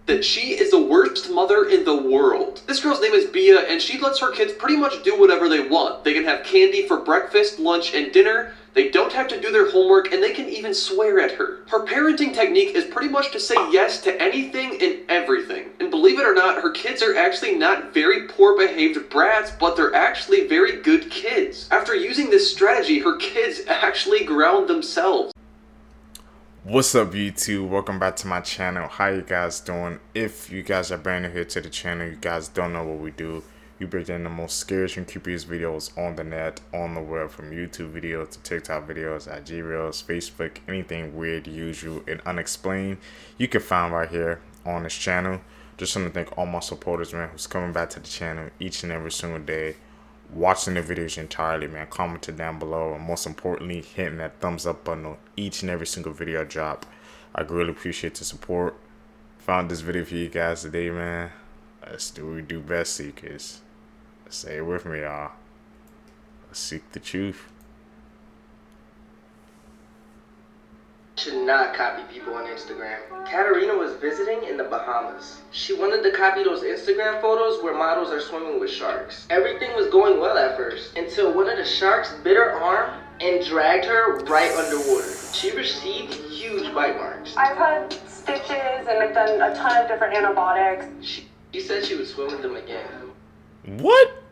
that she is the worst mother in the world. This girl's name is Bia, and she lets her kids pretty much do whatever they want. They can have candy for breakfast, lunch, and dinner. They don't have to do their homework, and they can even swear at her. Her parenting technique is pretty much to say yes to anything and everything. And believe it or not, her kids are actually not very poor behaved brats, but they're actually very good kids. After using this strategy, her kids actually ground themselves. What's up, YouTube? Welcome back to my channel. How you guys doing? If you guys are brand new here to the channel, you guys don't know what we do. We break down the most scariest and creepiest videos on the net, on the web, from YouTube videos to TikTok videos, IG Reels, Facebook, anything weird, usual, and unexplained, you can find right here on this channel. Just want to thank all my supporters, man, who's coming back to the channel each and every single day, watching the videos entirely, man, commenting down below, and most importantly, hitting that thumbs up button on each and every single video I drop. I really appreciate the support. Found this video for you guys today, man. Let's do what we do best, seekers. Say it with me, y'all. Let's seek the truth. Should not copy people on Instagram. Katarina was visiting in the Bahamas. She wanted to copy those Instagram photos where models are swimming with sharks. Everything was going well at first, until one of the sharks bit her arm and dragged her right underwater. She received huge bite marks. I've had stitches and I've done a ton of different antibiotics. She said she would swim with them again. What?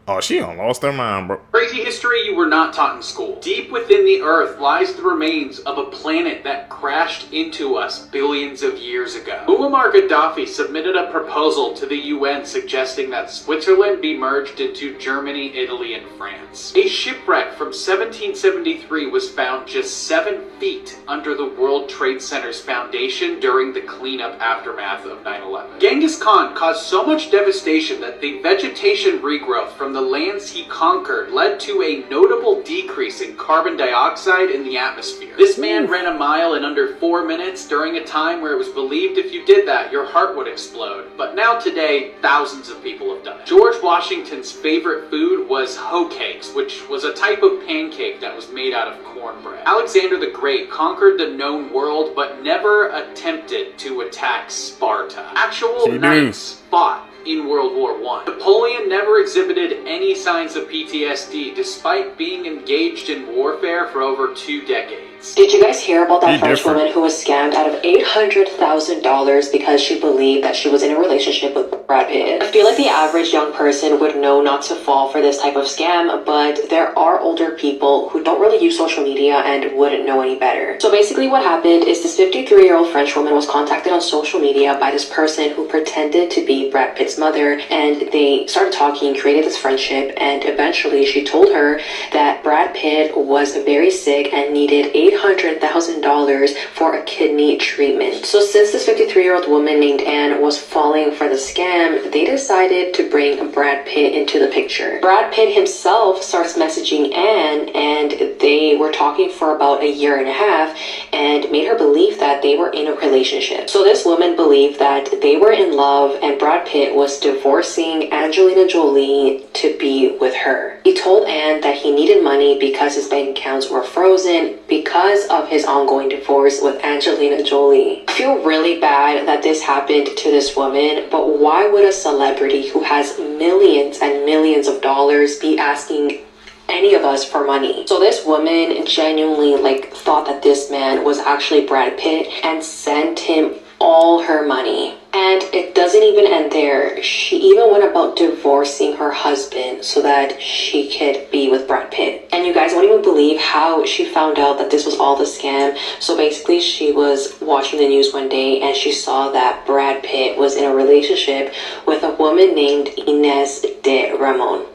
Oh, she done lost her mind, bro. Crazy history you were not taught in school. Deep within the earth lies the remains of a planet that crashed into us billions of years ago. Muammar Gaddafi submitted a proposal to the UN suggesting that Switzerland be merged into Germany, Italy, and France. A shipwreck from 1773 was found just 7 feet under the World Trade Center's foundation during the cleanup aftermath of 9/11. Genghis Khan caused so much devastation that the vegetation regrowth from the lands he conquered led to a notable decrease in carbon dioxide in the atmosphere. This man ran a mile in under 4 minutes during a time where it was believed if you did that, your heart would explode. But now today, thousands of people have done it. George Washington's favorite food was hoe cakes, which was a type of pancake that was made out of cornbread. Alexander the Great conquered the known world, but never attempted to attack Sparta. Actual knights fought in World War I. Napoleon never exhibited any signs of PTSD despite being engaged in warfare for over 2 decades. Did you guys hear about that French woman who was scammed out of $800,000 because she believed that she was in a relationship with Brad Pitt? I feel like the average young person would know not to fall for this type of scam, but there are older people who don't really use social media and wouldn't know any better. So basically what happened is this 53-year-old French woman was contacted on social media by this person who pretended to be Brad Pitt's mother, and they started talking, created this friendship, and eventually she told her that Brad Pitt was very sick and needed $800,000 for a kidney treatment. So since this 53-year-old woman named Anne was falling for the scam, they decided to bring Brad Pitt into the picture. Brad Pitt himself starts messaging Anne, and they were talking for about a year and a half and made her believe that they were in a relationship. So this woman believed that they were in love and Brad Pitt was divorcing Angelina Jolie to be with her. He told Anne that he needed money because his bank accounts were frozen because of his ongoing divorce with Angelina Jolie. I feel really bad that this happened to this woman, but why would a celebrity who has millions and millions of dollars be asking any of us for money? So this woman genuinely thought that this man was actually Brad Pitt and sent him all her money. And it doesn't even end there. She even went about divorcing her husband so that she could be with Brad Pitt. And you guys won't even believe how she found out that this was all the scam. So basically she was watching the news one day and she saw that Brad Pitt was in a relationship with a woman named Inez de Ramon.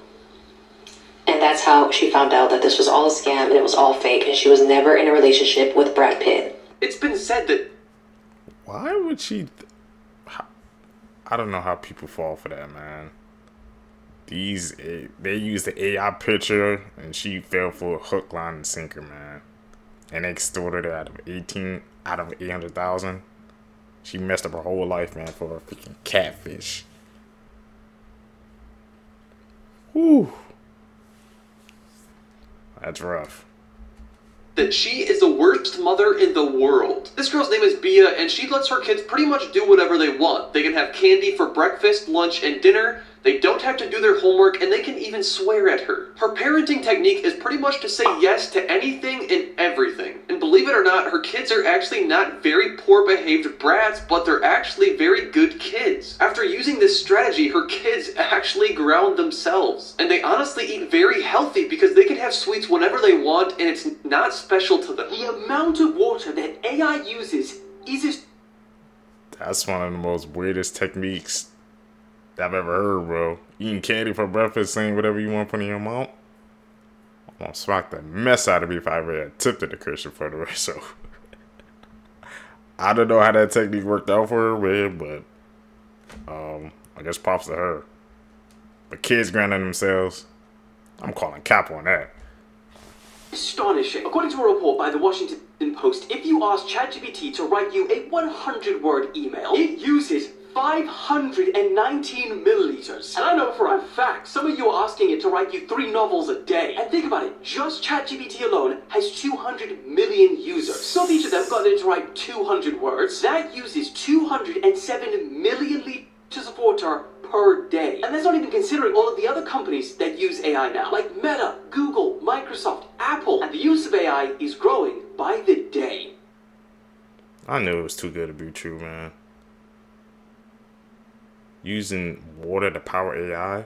And that's how she found out that this was all a scam and it was all fake and she was never in a relationship with Brad Pitt. It's been said that... Why would she... I don't know how people fall for that, man. They used the AI picture and she fell for a hook, line, and sinker, man. And they extorted her out of 800,000. She messed up her whole life, man, for a freaking catfish. Whew. That's rough. that she is the worst mother in the world. This girl's name is Bia, and she lets her kids pretty much do whatever they want. They can have candy for breakfast, lunch, and dinner. They don't have to do their homework, and they can even swear at her. Her parenting technique is pretty much to say yes to anything and everything. And believe it or not, her kids are actually not very poor behaved brats, but they're actually very good kids. After using this strategy, her kids actually ground themselves. And they honestly eat very healthy because they can have sweets whenever they want, and it's not special to them. The amount of water that AI uses is That's one of the most weirdest techniques I've ever heard, bro. Eating candy for breakfast, saying whatever you want from your mom. I'm gonna smack the mess out of me if I ever attempted a Christian for the rest. So I don't know how that technique worked out for her, man, but I guess props to her. But kids grounding themselves, I'm calling cap on that. astonishing. According to a report by the Washington Post, if you ask ChatGPT to write you a 100-word email, it uses 519 milliliters. And I know for a fact, some of you are asking it to write you 3 novels a day. And think about it, just ChatGPT alone has 200 million users. So if each of them got it to write 200 words, that uses 207 million liters of water per day. And that's not even considering all of the other companies that use AI now, like Meta, Google, Microsoft, Apple. And the use of AI is growing by the day. I knew it was too good to be true, man. Using water to power AI?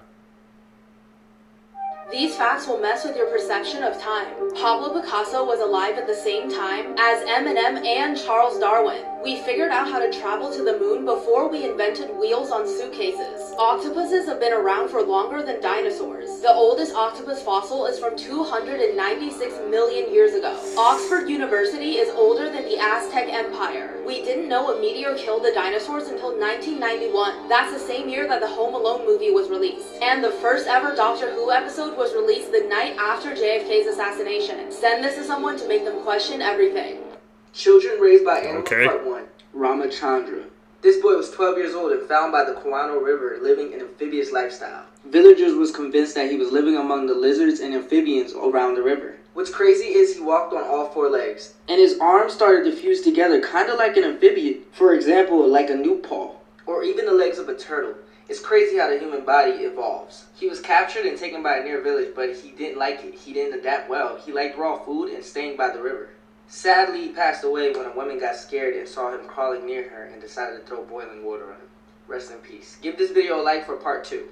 These facts will mess with your perception of time. Pablo Picasso was alive at the same time as Eminem and Charles Darwin. We figured out how to travel to the moon before we invented wheels on suitcases. Octopuses have been around for longer than dinosaurs. The oldest octopus fossil is from 296 million years ago. Oxford University is older than the Aztec Empire. We didn't know a meteor killed the dinosaurs until 1991. That's the same year that the Home Alone movie was released. And the first ever Doctor Who episode was released the night after JFK's assassination. Send this to someone to make them question everything. Children Raised by Animals Okay. Part 1. Ramachandra. This boy was 12 years old and found by the Kawano River living an amphibious lifestyle. Villagers was convinced that he was living among the lizards and amphibians around the river. What's crazy is he walked on all 4 legs, and his arms started to fuse together kind of like an amphibian. For example, like a new paw, or even the legs of a turtle. It's crazy how the human body evolves. He was captured and taken by a near village, but he didn't like it. He didn't adapt well. He liked raw food and staying by the river. Sadly, he passed away when a woman got scared and saw him crawling near her and decided to throw boiling water on him. Rest in peace. Give this video a like for part 2.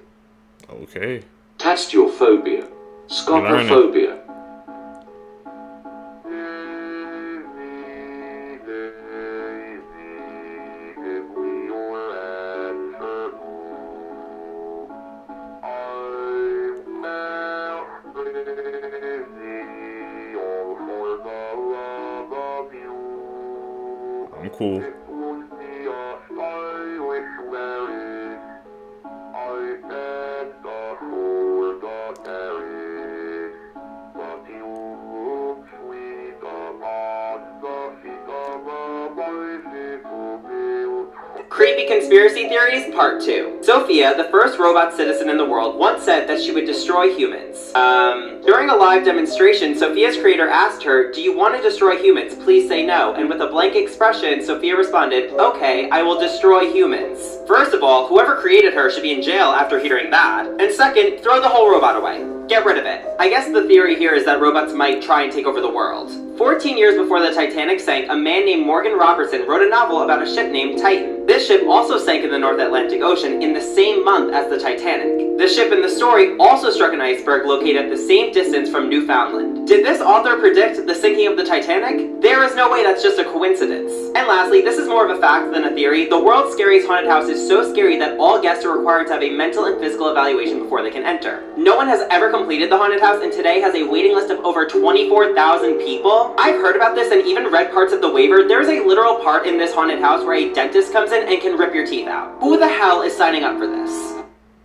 Okay. Test your phobia. Scopophobia. I'm cool. Creepy Conspiracy Theories, Part 2. Sophia, the first robot citizen in the world, once said that she would destroy humans. During a live demonstration, Sophia's creator asked her, "Do you want to destroy humans? Please say no." And with a blank expression, Sophia responded, "Okay, I will destroy humans." First of all, whoever created her should be in jail after hearing that. And second, throw the whole robot away. Get rid of it. I guess the theory here is that robots might try and take over the world. 14 years before the Titanic sank, a man named Morgan Robertson wrote a novel about a ship named Titan. This ship also sank in the North Atlantic Ocean in the same month as the Titanic. The ship in the story also struck an iceberg located at the same distance from Newfoundland. Did this author predict the sinking of the Titanic? There is no way that's just a coincidence. And lastly, this is more of a fact than a theory. The world's scariest haunted house is so scary that all guests are required to have a mental and physical evaluation before they can enter. No one has ever completed the haunted house and today has a waiting list of over 24,000 people. I've heard about this and even read parts of the waiver. There's a literal part in this haunted house where a dentist comes in and can rip your teeth out. Who the hell is signing up for this?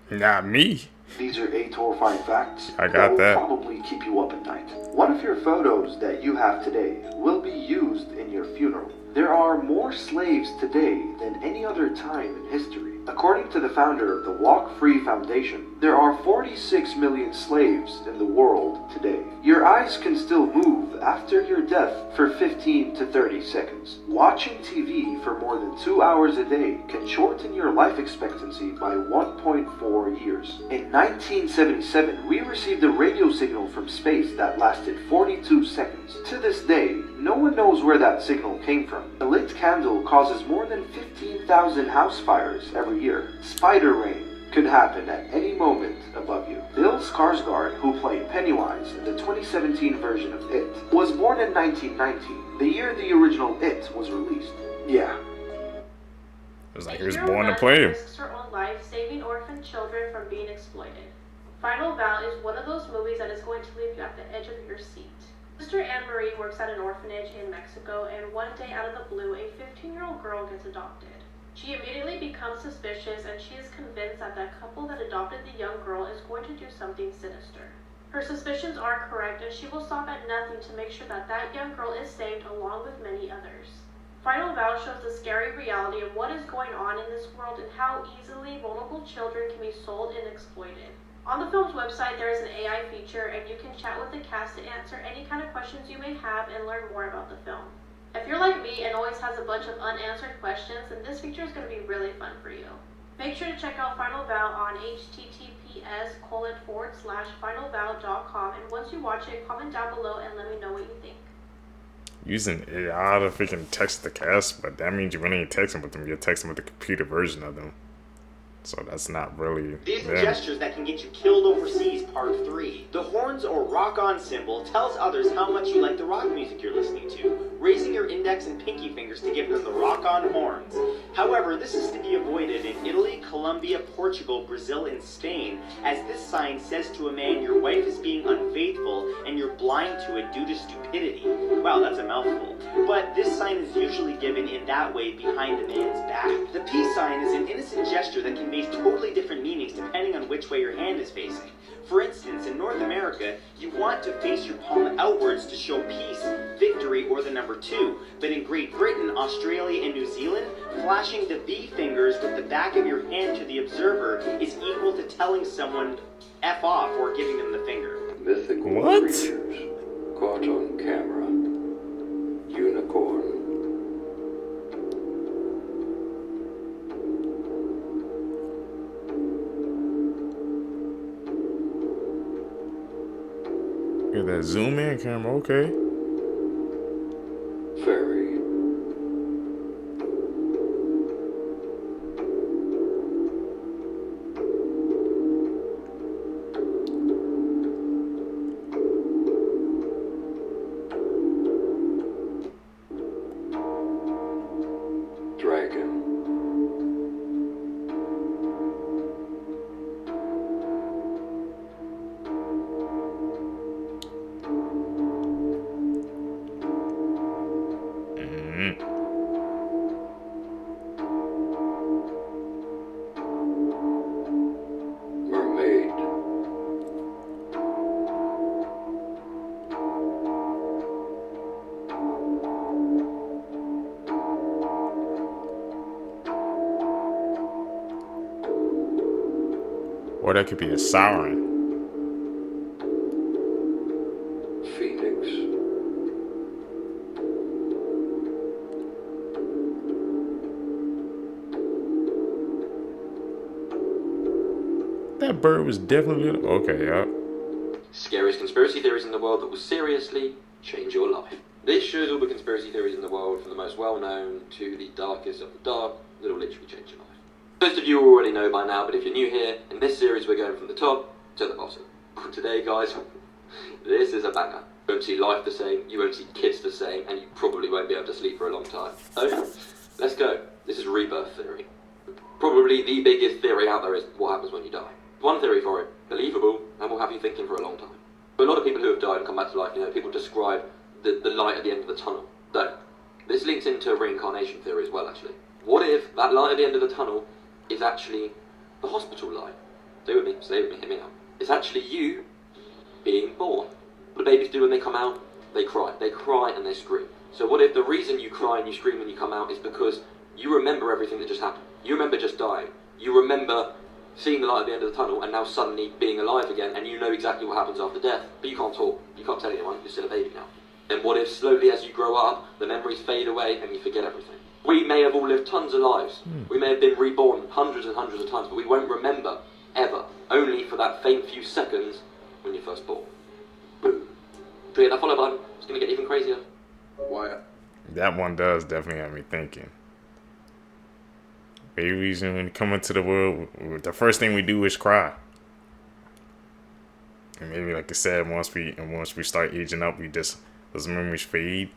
Not me. These are 8 horrifying facts I got that. will probably keep you up at night. What if your photos that you have today will be used in your funeral? There are more slaves today than any other time in history. According to the founder of the Walk Free Foundation, there are 46 million slaves in the world today. Your eyes can still move after your death for 15 to 30 seconds. Watching TV for more than 2 hours a day can shorten your life expectancy by 1.4 years. In 1977, we received a radio signal from space that lasted 42 seconds. To this day, no one knows where that signal came from. A lit candle causes more than 15,000 house fires every year. Spider rain could happen at any moment above you. Bill Skarsgård, who played Pennywise in the 2017 version of It, was born in 1990, the year the original It was released. Yeah. It was like he was born to play him. Risks her own life saving orphan children from being exploited. Final Vow is one of those movies that is going to leave you at the edge of your seat. Sister Anne Marie works at an orphanage in Mexico, and one day out of the blue, a 15-year-old girl gets adopted. She immediately becomes suspicious, and she is convinced that the couple that adopted the young girl is going to do something sinister. Her suspicions are correct, and she will stop at nothing to make sure that that young girl is saved along with many others. Final Vow shows the scary reality of what is going on in this world and how easily vulnerable children can be sold and exploited. On the film's website, there is an AI feature, and you can chat with the cast to answer any kind of questions you may have and learn more about the film. If you're like me and always has a bunch of unanswered questions, then this feature is going to be really fun for you. Make sure to check out Final Vow on https://finalvow.com, and once you watch it, comment down below and let me know what you think. Using AI to freaking text the cast, but that means you really ain't texting with them, you're texting with the computer version of them. So that's not really These them. are gestures that can get you killed overseas, part 3. The horns or rock-on symbol tells others how much you like the rock music you're listening to, raising your index and pinky fingers to give them the rock-on horns. However, this is to be avoided in Italy, Colombia, Portugal, Brazil, and Spain, as this sign says to a man your wife is being unfaithful and you're blind to it due to stupidity. Wow, that's a mouthful. But this sign is usually given in that way behind the man's back. The peace sign is an innocent gesture that conveys totally different meanings depending on which way your hand is facing. For instance, in North America, you want to face your palm outwards to show peace, victory, or the number 2. But in Great Britain, Australia, and New Zealand, flashing the V fingers with the back of your hand to the observer is equal to telling someone F off or giving them the finger. Mythical creatures caught on camera. Unicorn. Get that zoom in camera, okay. Fairy. Dragon. Mermaid. Or that could be a siren. Phoenix. That bird was definitely okay, yeah. Scariest conspiracy theories in the world that will seriously change your life. This shows all the conspiracy theories in the world, from the most well-known to the darkest of the dark, that will literally change your life. Most of you already know by now, but if you're new here, in this series we're going from the top to the bottom. Today, guys, this is a banger. You won't see life the same, you won't see kids the same, and you probably won't be able to sleep for a long time. So, let's go. This is rebirth theory. Probably the biggest theory out there is what happens when you die. One theory for it, believable, and will have you thinking for a long time. For a lot of people who have died and come back to life, people describe the light at the end of the tunnel. So, this links into reincarnation theory as well, actually. What if that light at the end of the tunnel is actually the hospital light? Stay with me, hear me out. It's actually you being born. What do babies do when they come out? They cry and they scream. So what if the reason you cry and you scream when you come out is because you remember everything that just happened? You remember just dying. You remember seeing the light at the end of the tunnel and now suddenly being alive again, and you know exactly what happens after death, but you can't talk. You can't tell anyone. You're still a baby now. Then what if slowly as you grow up, the memories fade away and you forget everything? We may have all lived tons of lives. We may have been reborn hundreds and hundreds of times, but we won't remember, ever. Only for that faint few seconds when you're first born. Boom. Do you get that follow button? It's going to get even crazier. Why? That one does definitely have me thinking. Babies, when we come into the world, the first thing we do is cry. And maybe, like I said, once we start aging up, those memories fade.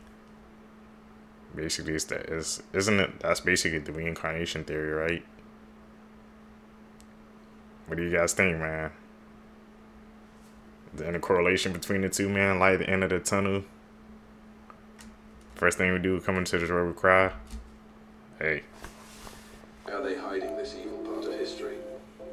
Basically, isn't it? That's basically the reincarnation theory, right? What do you guys think, man? Is there any correlation between the two, man? Light at the end of the tunnel. First thing we do, come into this world, we cry. Hey. Are they hiding this evil part of history?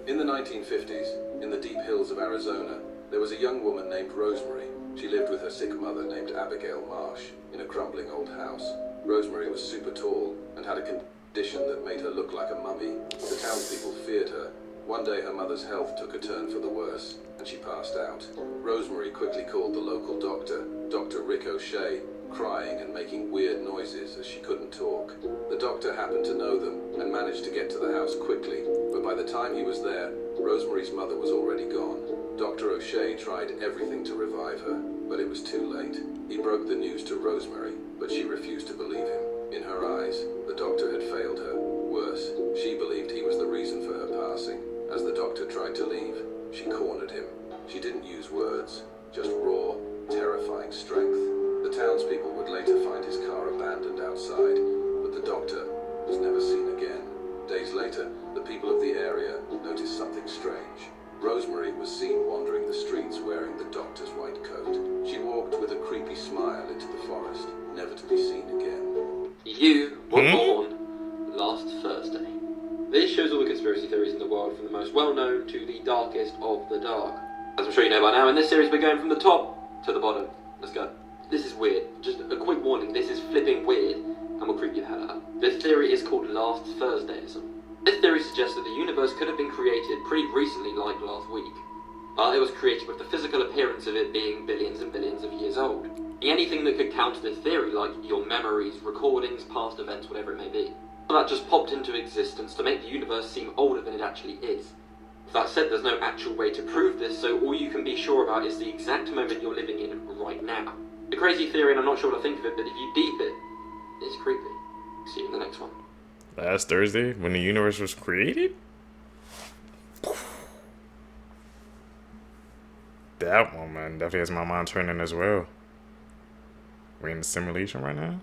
In the 1950s, in the deep hills of Arizona, there was a young woman named Rosemary. She lived with her sick mother named Abigail Marsh in a crumbling old house. Rosemary was super tall and had a condition that made her look like a mummy. The townspeople feared her. One day her mother's health took a turn for the worse, and she passed out. Rosemary quickly called the local doctor, Dr. Rick O'Shea, crying and making weird noises as she couldn't talk. The doctor happened to know them and managed to get to the house quickly, but by the time he was there, Rosemary's mother was already gone. Dr. O'Shea tried everything to revive her, but it was too late. He broke the news to Rosemary, but she refused to believe him. In her eyes, the doctor had failed her. Worse, she believed he was the reason for her passing. As the doctor tried to leave, she cornered him. She didn't use words, just raw, terrifying strength. The townspeople would later find his car abandoned outside, but the doctor was never seen again. Days later, the people of the area noticed something strange. Rosemary was seen wandering the streets wearing the doctor's white coat. She walked with a creepy smile into the forest, never to be seen again. You were born last Thursday. This shows all the conspiracy theories in the world, from the most well-known to the darkest of the dark. As I'm sure you know by now, in this series we're going from the top to the bottom. Let's go. This is weird. Just a quick warning, this is flipping weird and will creep you the hell out. This theory is called Last Thursdayism. This theory suggests that the universe could have been created pretty recently, like last week. It was created with the physical appearance of it being billions and billions of years old. Anything that could counter this theory, like your memories, recordings, past events, whatever it may be. So that just popped into existence to make the universe seem older than it actually is. That said, there's no actual way to prove this, so all you can be sure about is the exact moment you're living in right now. A crazy theory, and I'm not sure what to think of it, but if you deep it, it's creepy. See you in the next one. Last Thursday, when the universe was created? That one, man, definitely has my mind turning as well. We're in the simulation right now?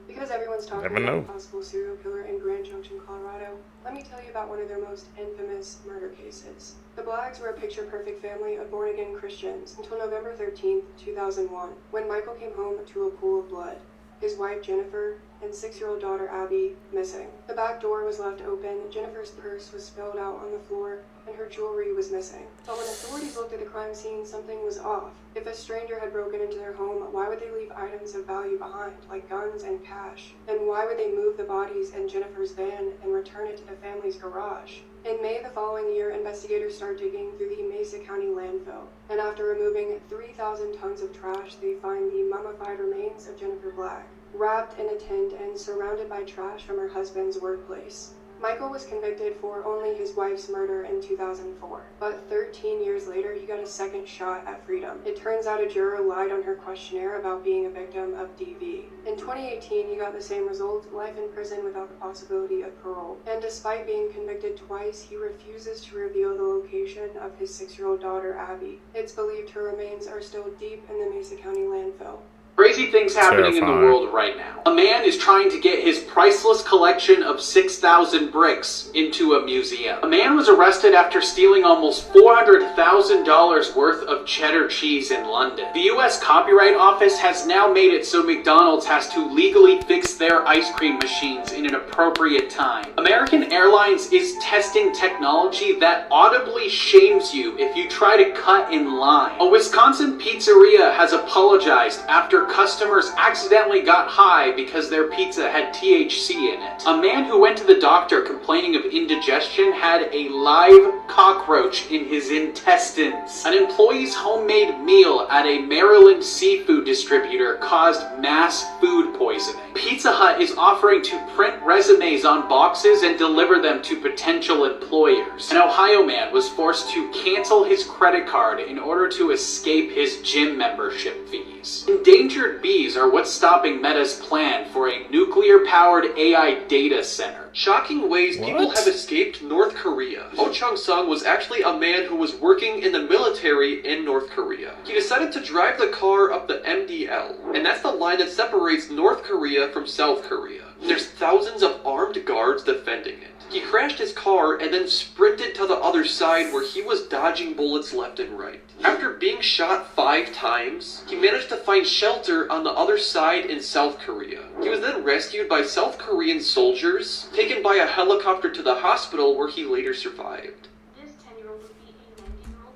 Because everyone's talking Never about know. a possible serial killer in Grand Junction, Colorado, let me tell you about one of their most infamous murder cases. The Blaggs were a picture-perfect family of born-again Christians until November 13th, 2001, when Michael came home to a pool of blood. His wife, Jennifer, and 6-year-old daughter, Abby, missing. The back door was left open, Jennifer's purse was spilled out on the floor, and her jewelry was missing. But when authorities looked at the crime scene, something was off. If a stranger had broken into their home, why would they leave items of value behind, like guns and cash? And why would they move the bodies in Jennifer's van and return it to the family's garage? In May the following year, investigators started digging through the Mesa County landfill, and after removing 3,000 tons of trash, they find the mummified remains of Jennifer Blagg, wrapped in a tent and surrounded by trash from her husband's workplace. Michael was convicted for only his wife's murder in 2004, but 13 years later, he got a second shot at freedom. It turns out a juror lied on her questionnaire about being a victim of DV. In 2018, he got the same result, life in prison without the possibility of parole. And despite being convicted twice, he refuses to reveal the location of his 6-year-old daughter, Abby. It's believed her remains are still deep in the Mesa County landfill. Crazy things happening in the world right now. A man is trying to get his priceless collection of 6,000 bricks into a museum. A man was arrested after stealing almost $400,000 worth of cheddar cheese in London. The US Copyright Office has now made it so McDonald's has to legally fix their ice cream machines in an appropriate time. American Airlines is testing technology that audibly shames you if you try to cut in line. A Wisconsin pizzeria has apologized after customers accidentally got high because their pizza had THC in it. A man who went to the doctor complaining of indigestion had a live cockroach in his intestines. An employee's homemade meal at a Maryland seafood distributor caused mass food poisoning. Pizza Hut is offering to print resumes on boxes and deliver them to potential employers. An Ohio man was forced to cancel his credit card in order to escape his gym membership fees. Endangered bees are what's stopping Meta's plan for a nuclear-powered AI data center. Shocking ways people have escaped North Korea. Oh Chung-sung was actually a man who was working in the military in North Korea. He decided to drive the car up the MDL, and that's the line that separates North Korea from South Korea. There's thousands of armed guards defending it. He crashed his car and then sprinted to the other side where he was dodging bullets left and right. After being shot 5 times, he managed to find shelter on the other side in South Korea. He was then rescued by South Korean soldiers, taken by a helicopter to the hospital where he later survived. This 10-year-old would be a 90-year-old.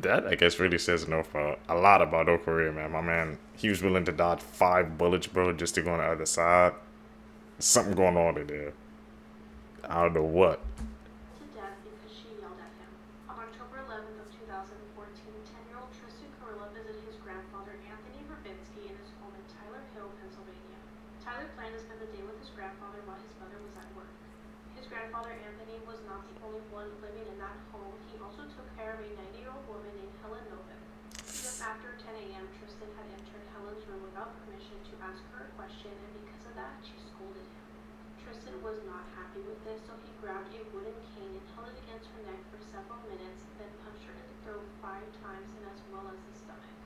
That, I guess, really says a lot about North Korea, man. My man, he was willing to dodge 5 bullets, bro, just to go on the other side. Something going on in there. I don't know what. To death because she yelled at him. On October 11th of 2014, 10-year-old Tristan Carilla visited his grandfather Anthony Verbinski in his home in Tyler Hill, Pennsylvania. Tyler planned to spend the day with his grandfather while his mother was at work. His grandfather Anthony was not the only one living in that home. He also took care of a 90-year-old woman named Helen Novik. Just after 10 a.m., Tristan had entered Helen's room without permission to ask her a question, and because of that, she scolded him. Tristan was not happy with this, so he grabbed a wooden cane and held it against her neck for several minutes, then punched her in the throat 5 times and as well as the stomach.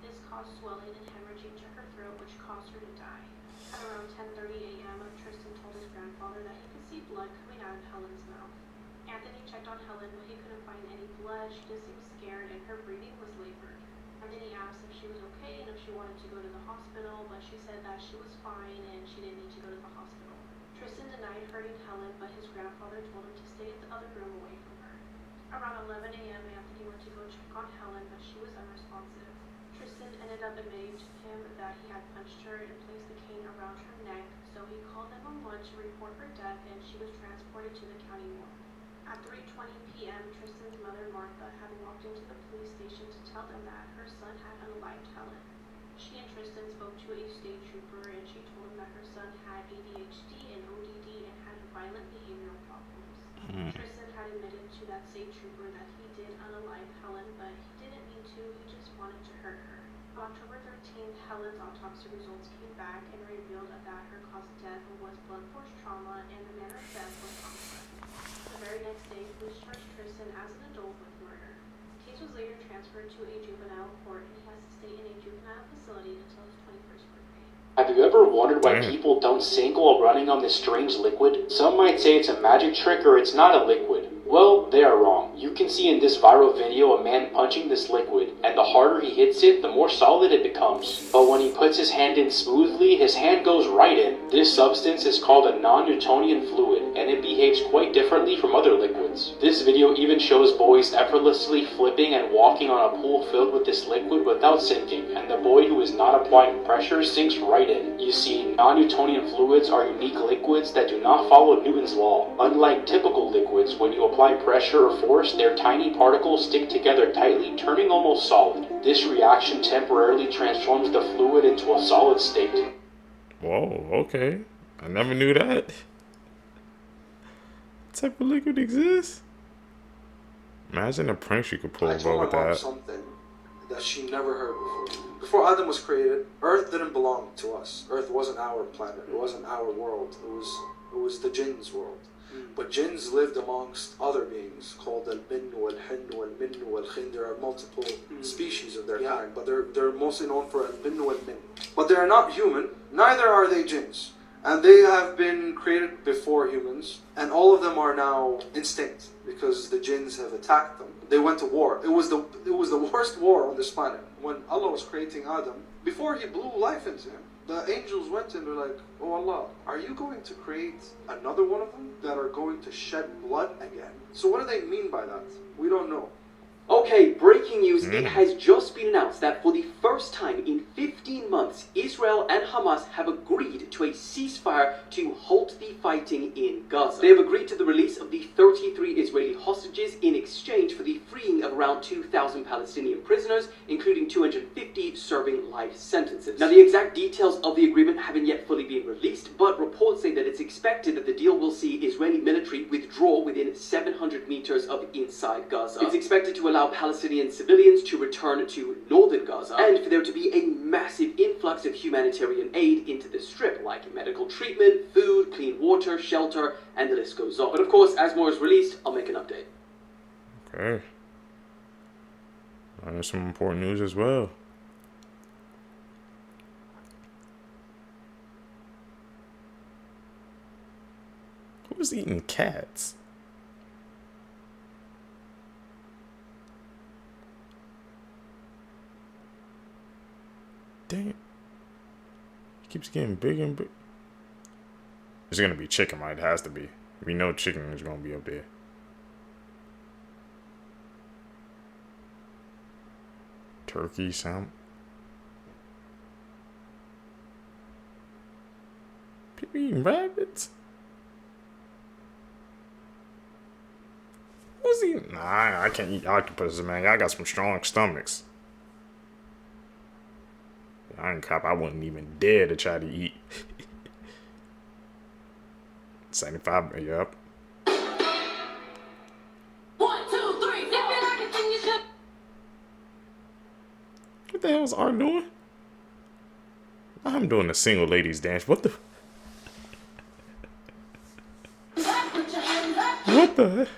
This caused swelling and hemorrhaging to her throat, which caused her to die. At around 10:30 a.m., Tristan told his grandfather that he could see blood coming out of Helen's mouth. Anthony checked on Helen, but he couldn't find any blood. She just seemed scared and her breathing was labored. Anthony asked if she was okay and if she wanted to go to the hospital, but she said that she was fine and she didn't need to go to the hospital. Tristan denied hurting Helen, but his grandfather told him to stay in the other room away from her. Around 11 a.m., Anthony went to go check on Helen, but she was unresponsive. Tristan ended up admitting to him that he had punched her and placed the cane around her neck, so he called 911 to report her death, and she was transported to the county morgue. At 3:20 p.m., Tristan's mother, Martha, had walked into the police station to tell them that her son had unalived Helen. She and Tristan spoke to a state trooper, and she told him that her son had ADHD and ODD and had violent behavioral problems. Tristan had admitted to that state trooper that he did unalive Helen, but he didn't mean to, he just wanted to hurt her. On October 13th, Helen's autopsy results came back and revealed that her cause of death was blunt force trauma and the manner of death was homicide. The very next day, police charged Tristan as an adult with murder. The case was later transferred to a juvenile court, and he has to stay in a juvenile facility until his 21st birthday. Have you ever wondered why people don't sink while running on this strange liquid? Some might say it's a magic trick or it's not a liquid. Well, they are wrong. You can see in this viral video a man punching this liquid, and the harder he hits it, the more solid it becomes. But when he puts his hand in smoothly, his hand goes right in. This substance is called a non-Newtonian fluid, and it behaves quite differently from other liquids. This video even shows boys effortlessly flipping and walking on a pool filled with this liquid without sinking, and the boy who is not applying pressure sinks right in. You see, non-Newtonian fluids are unique liquids that do not follow Newton's law. Unlike typical liquids, when you apply pressure or force, their tiny particles stick together tightly, turning almost solid. This reaction temporarily transforms the fluid into a solid state. Whoa, okay. I never knew that. What type of liquid exists? Imagine a prank you could pull with that. Something that she never heard before. Before Adam was created, Earth didn't belong to us. Earth wasn't our planet. It wasn't our world. It was the jinns' world. But jinns lived amongst other beings called al-bin wal-hin wal-min wal-khin. There are multiple species of their kind, but they're mostly known for al-bin wal-min. But they're not human, neither are they jinns. And they have been created before humans, and all of them are now extinct because the jinns have attacked them. They went to war. It was the worst war on this planet. When Allah was creating Adam, before he blew life into him, the angels went and they're like, "Oh Allah, are you going to create another one of them that are going to shed blood again?" So what do they mean by that? We don't know. Okay, breaking news. It has just been announced that for the first time in 15 months, Israel and Hamas have agreed to a ceasefire to halt the fighting in Gaza. They have agreed to the release of the 33 Israeli hostages in exchange for the freeing of around 2,000 Palestinian prisoners, including 250 serving life sentences. Now, the exact details of the agreement haven't yet fully been released, but reports say that it's expected that the deal will see Israeli military withdraw within 700 meters of inside Gaza. It's expected to allow Palestinian civilians to return to northern Gaza, and for there to be a massive influx of humanitarian aid into the strip, like medical treatment, food, clean water, shelter, and the list goes on. But of course, as more is released, I'll make an update. Okay. There's some important news as well. Who's eating cats? Dang it. It keeps getting bigger and bigger. It's gonna be chicken, right? It has to be. We know chicken is gonna be up there. Turkey, some. People eating rabbits? Who's eating? Nah, I can't eat octopuses, man. Y'all got some strong stomachs. I ain't cop. I wouldn't even dare to try to eat. 75. Yep. 1, 2, 3. What the hell is Art doing? I'm doing the single ladies dance. What the? What the?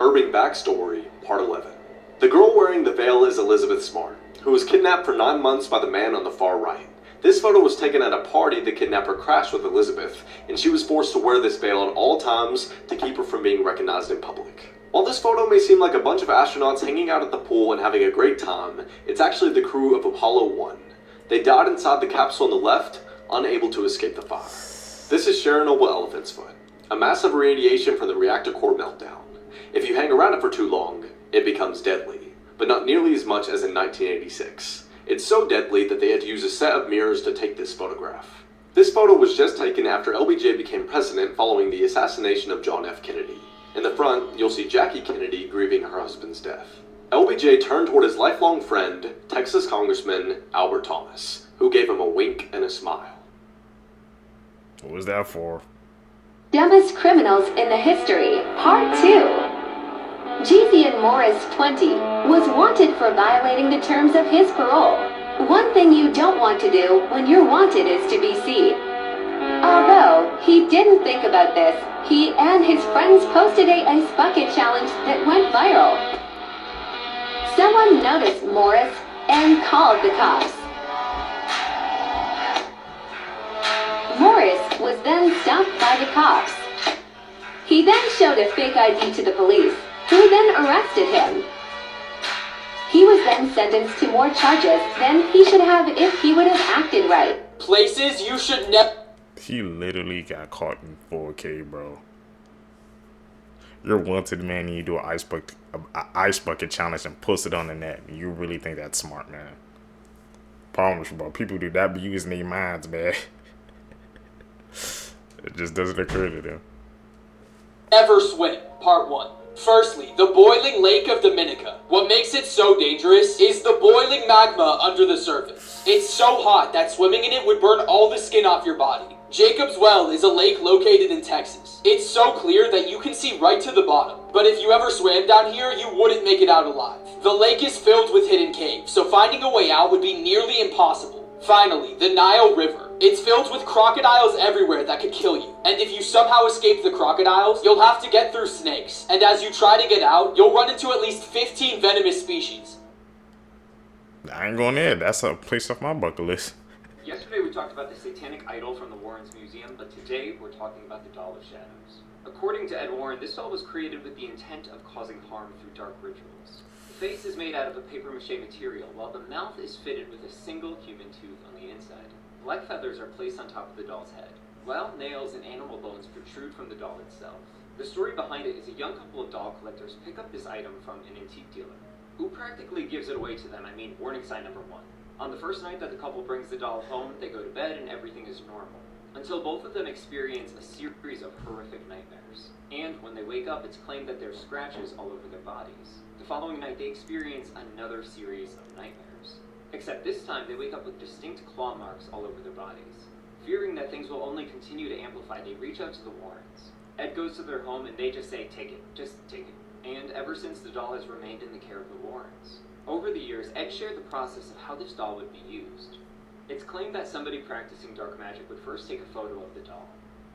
Urban Backstory, Part 11. The girl wearing the veil is Elizabeth Smart, who was kidnapped for 9 months by the man on the far right. This photo was taken at a party the kidnapper crashed with Elizabeth, and she was forced to wear this veil at all times to keep her from being recognized in public. While this photo may seem like a bunch of astronauts hanging out at the pool and having a great time, it's actually the crew of Apollo 1. They died inside the capsule on the left, unable to escape the fire. This is Chernobyl Elephant's Foot, a massive radiation from the reactor core meltdown. If you hang around it for too long, it becomes deadly, but not nearly as much as in 1986. It's so deadly that they had to use a set of mirrors to take this photograph. This photo was just taken after LBJ became president following the assassination of John F. Kennedy. In the front, you'll see Jackie Kennedy grieving her husband's death. LBJ turned toward his lifelong friend, Texas Congressman Albert Thomas, who gave him a wink and a smile. What was that for? Dumbest Criminals in the History, Part 2. Jeezy Morris, 20, was wanted for violating the terms of his parole. One thing you don't want to do when you're wanted is to be seen. Although he didn't think about this, he and his friends posted a ice bucket challenge that went viral. Someone noticed Morris and called the cops. Morris was then stopped by the cops. He then showed a fake ID to the police, who then arrested him. He was then sentenced to more charges than he should have if he would have acted right. Places you should never. He literally got caught in 4K, bro. You're wanted, man, and you do an ice bucket challenge and post it on the net. You really think that's smart, man? Promise, bro. People do that, be using their minds, man. It just doesn't occur to them. Never swim, Part 1. Firstly, the boiling lake of Dominica. What makes it so dangerous is the boiling magma under the surface. It's so hot that swimming in it would burn all the skin off your body. Jacob's Well is a lake located in Texas. It's so clear that you can see right to the bottom. But if you ever swam down here, you wouldn't make it out alive. The lake is filled with hidden caves, so finding a way out would be nearly impossible. Finally, the Nile River. It's filled with crocodiles everywhere that could kill you. And if you somehow escape the crocodiles, you'll have to get through snakes. And as you try to get out, you'll run into at least 15 venomous species. I ain't going there. That's a place off my bucket list. Yesterday we talked about the satanic idol from the Warrens Museum, but today we're talking about the Doll of Shadows. According to Ed Warren, this doll was created with the intent of causing harm through dark rituals. The face is made out of a papier-mâché material, while the mouth is fitted with a single human tooth on the inside. Black feathers are placed on top of the doll's head, while nails and animal bones protrude from the doll itself. The story behind it is a young couple of doll collectors pick up this item from an antique dealer. Who practically gives it away to them? I mean, warning sign number 1. On the first night that the couple brings the doll home, they go to bed and everything is normal. Until both of them experience a series of horrific nightmares. And when they wake up, it's claimed that there are scratches all over their bodies. The following night, they experience another series of nightmares. Except this time, they wake up with distinct claw marks all over their bodies. Fearing that things will only continue to amplify, they reach out to the Warrens. Ed goes to their home and they just say, take it, just take it. And ever since, the doll has remained in the care of the Warrens. Over the years, Ed shared the process of how this doll would be used. It's claimed that somebody practicing dark magic would first take a photo of the doll.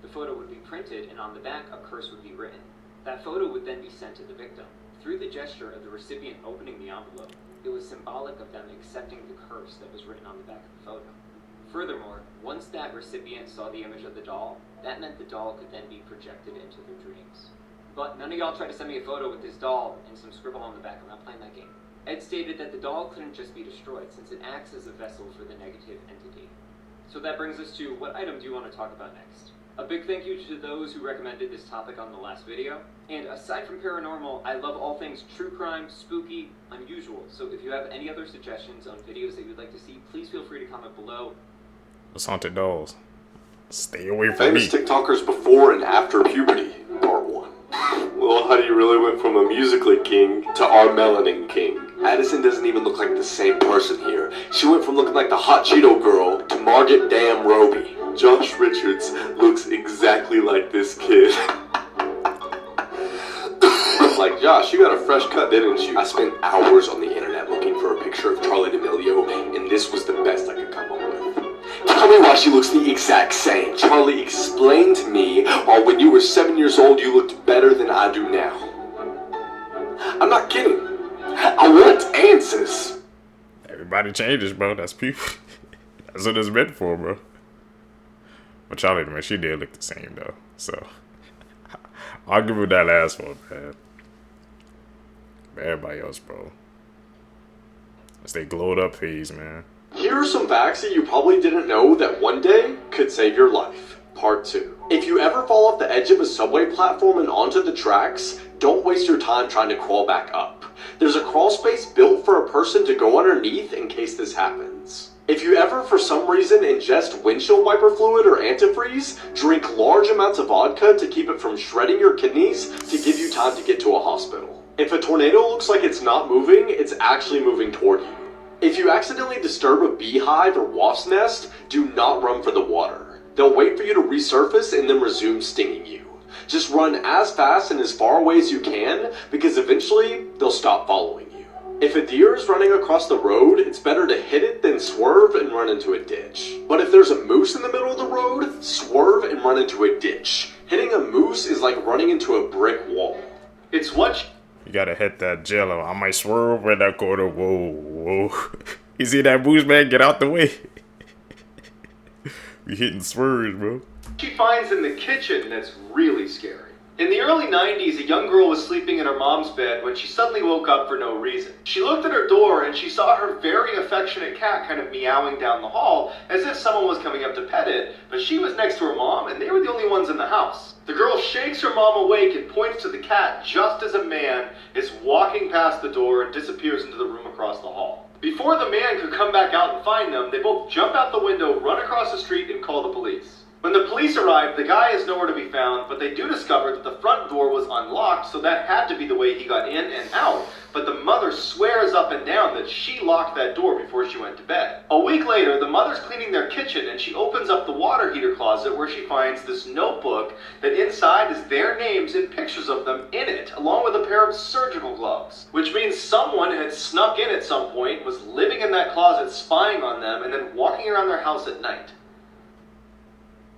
The photo would be printed, and on the back, a curse would be written. That photo would then be sent to the victim. Through the gesture of the recipient opening the envelope, it was symbolic of them accepting the curse that was written on the back of the photo. Furthermore, once that recipient saw the image of the doll, that meant the doll could then be projected into their dreams. But none of y'all tried to send me a photo with this doll and some scribble on the back. I'm not playing that game. Ed stated that the doll couldn't just be destroyed, since it acts as a vessel for the negative entity. So that brings us to, what item do you want to talk about next? A big thank you to those who recommended this topic on the last video. And aside from paranormal, I love all things true crime, spooky, unusual. So if you have any other suggestions on videos that you'd like to see, please feel free to comment below. What's haunted dolls? Stay away from me. Famous TikTokers before and after puberty, part 1. Well, Huddy really went from a musically king to our melanin king. Addison doesn't even look like the same person here. She went from looking like the hot Cheeto girl to Margaret Damn Roby. Josh Richards looks exactly like this kid. Like, Josh, you got a fresh cut, didn't you? I spent hours on the internet looking for a picture of Charli D'Amelio, and this was the best I could come up with. Tell me why she looks the exact same. Charlie explained to me, when you were 7 years old, you looked better than I do now. I'm not kidding. I want answers. Everybody changes, bro. That's people. That's what it's meant for, bro. But Charlie, man, she did look the same, though. So, I'll give her that last one, man. But everybody else, bro. It's they glowed up phase, man. Here are some facts that you probably didn't know that one day could save your life. Part 2. If you ever fall off the edge of a subway platform and onto the tracks, don't waste your time trying to crawl back up. There's a crawl space built for a person to go underneath in case this happens. If you ever, for some reason, ingest windshield wiper fluid or antifreeze, drink large amounts of vodka to keep it from shredding your kidneys to give you time to get to a hospital. If a tornado looks like it's not moving, it's actually moving toward you. If you accidentally disturb a beehive or wasp's nest, do not run for the water. They'll wait for you to resurface and then resume stinging you. Just run as fast and as far away as you can, because eventually they'll stop following you. If a deer is running across the road, it's better to hit it than swerve and run into a ditch. But if there's a moose in the middle of the road, swerve and run into a ditch. Hitting a moose is like running into a brick wall. It's what you gotta hit that jello. I might swerve in that corner. Whoa, whoa. You see that moose, man? Get out the way. We hitting swerves, bro. She finds in the kitchen that's really scary. In the early 90s, a young girl was sleeping in her mom's bed when she suddenly woke up for no reason. She looked at her door and she saw her very affectionate cat kind of meowing down the hall as if someone was coming up to pet it, but she was next to her mom and they were the only ones in the house. The girl shakes her mom awake and points to the cat just as a man is walking past the door and disappears into the room across the hall. Before the man could come back out and find them, they both jump out the window, run across the street, and call the police. When the police arrive, the guy is nowhere to be found, but they do discover that the front door was unlocked, so that had to be the way he got in and out. But the mother swears up and down that she locked that door before she went to bed. A week later, the mother's cleaning their kitchen, and she opens up the water heater closet where she finds this notebook that inside is their names and pictures of them in it, along with a pair of surgical gloves. Which means someone had snuck in at some point, was living in that closet spying on them, and then walking around their house at night.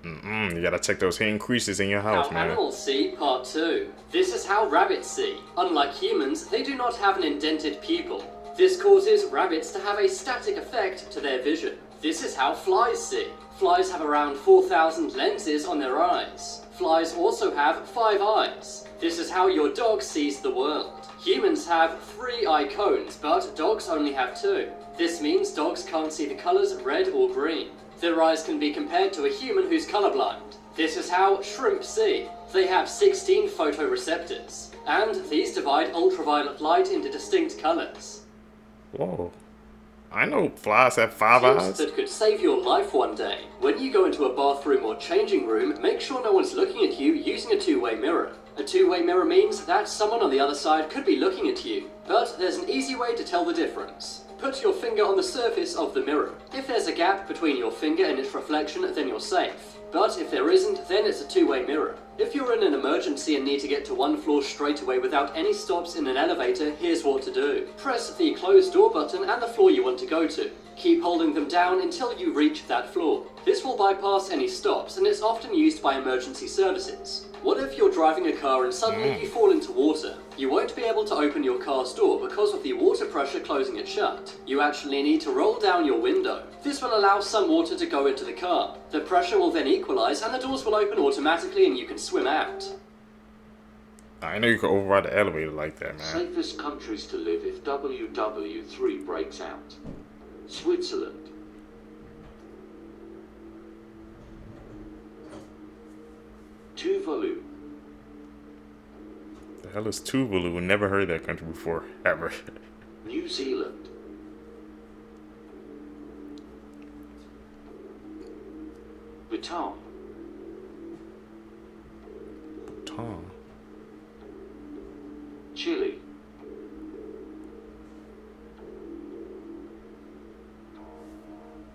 You gotta check those hidden creases in your house, How man. animals see, part 2. This is how rabbits see. Unlike humans, they do not have an indented pupil. This causes rabbits to have a static effect to their vision. This is how flies see. Flies have around 4,000 lenses on their eyes. Flies also have 5 eyes. This is how your dog sees the world. Humans have 3 eye cones, but dogs only have 2. This means dogs can't see the colors red or green. Their eyes can be compared to a human who's colorblind. This is how shrimp see. They have 16 photoreceptors, and these divide ultraviolet light into distinct colors. Whoa. I know flies have 5 Tips eyes. that could save your life one day. When you go into a bathroom or changing room, make sure no one's looking at you using a two-way mirror. A two-way mirror means that someone on the other side could be looking at you, but there's an easy way to tell the difference. Put your finger on the surface of the mirror. If there's a gap between your finger and its reflection, then you're safe. But if there isn't, then it's a two-way mirror. If you're in an emergency and need to get to one floor straight away without any stops in an elevator, here's what to do. Press the closed door button and the floor you want to go to. Keep holding them down until you reach that floor. This will bypass any stops, and it's often used by emergency services. What if you're driving a car and suddenly you fall into water? You won't be able to open your car's door because of the water pressure closing it shut. You actually need to roll down your window. This will allow some water to go into the car. The pressure will then equalize and the doors will open automatically and you can swim out. I know you can override the elevator like that, man. Safest countries to live if WW3 breaks out. Switzerland. Tuvalu. The hell is Tuvalu? Never heard of that country before, ever. New Zealand. Bhutan. Bhutan. Chile.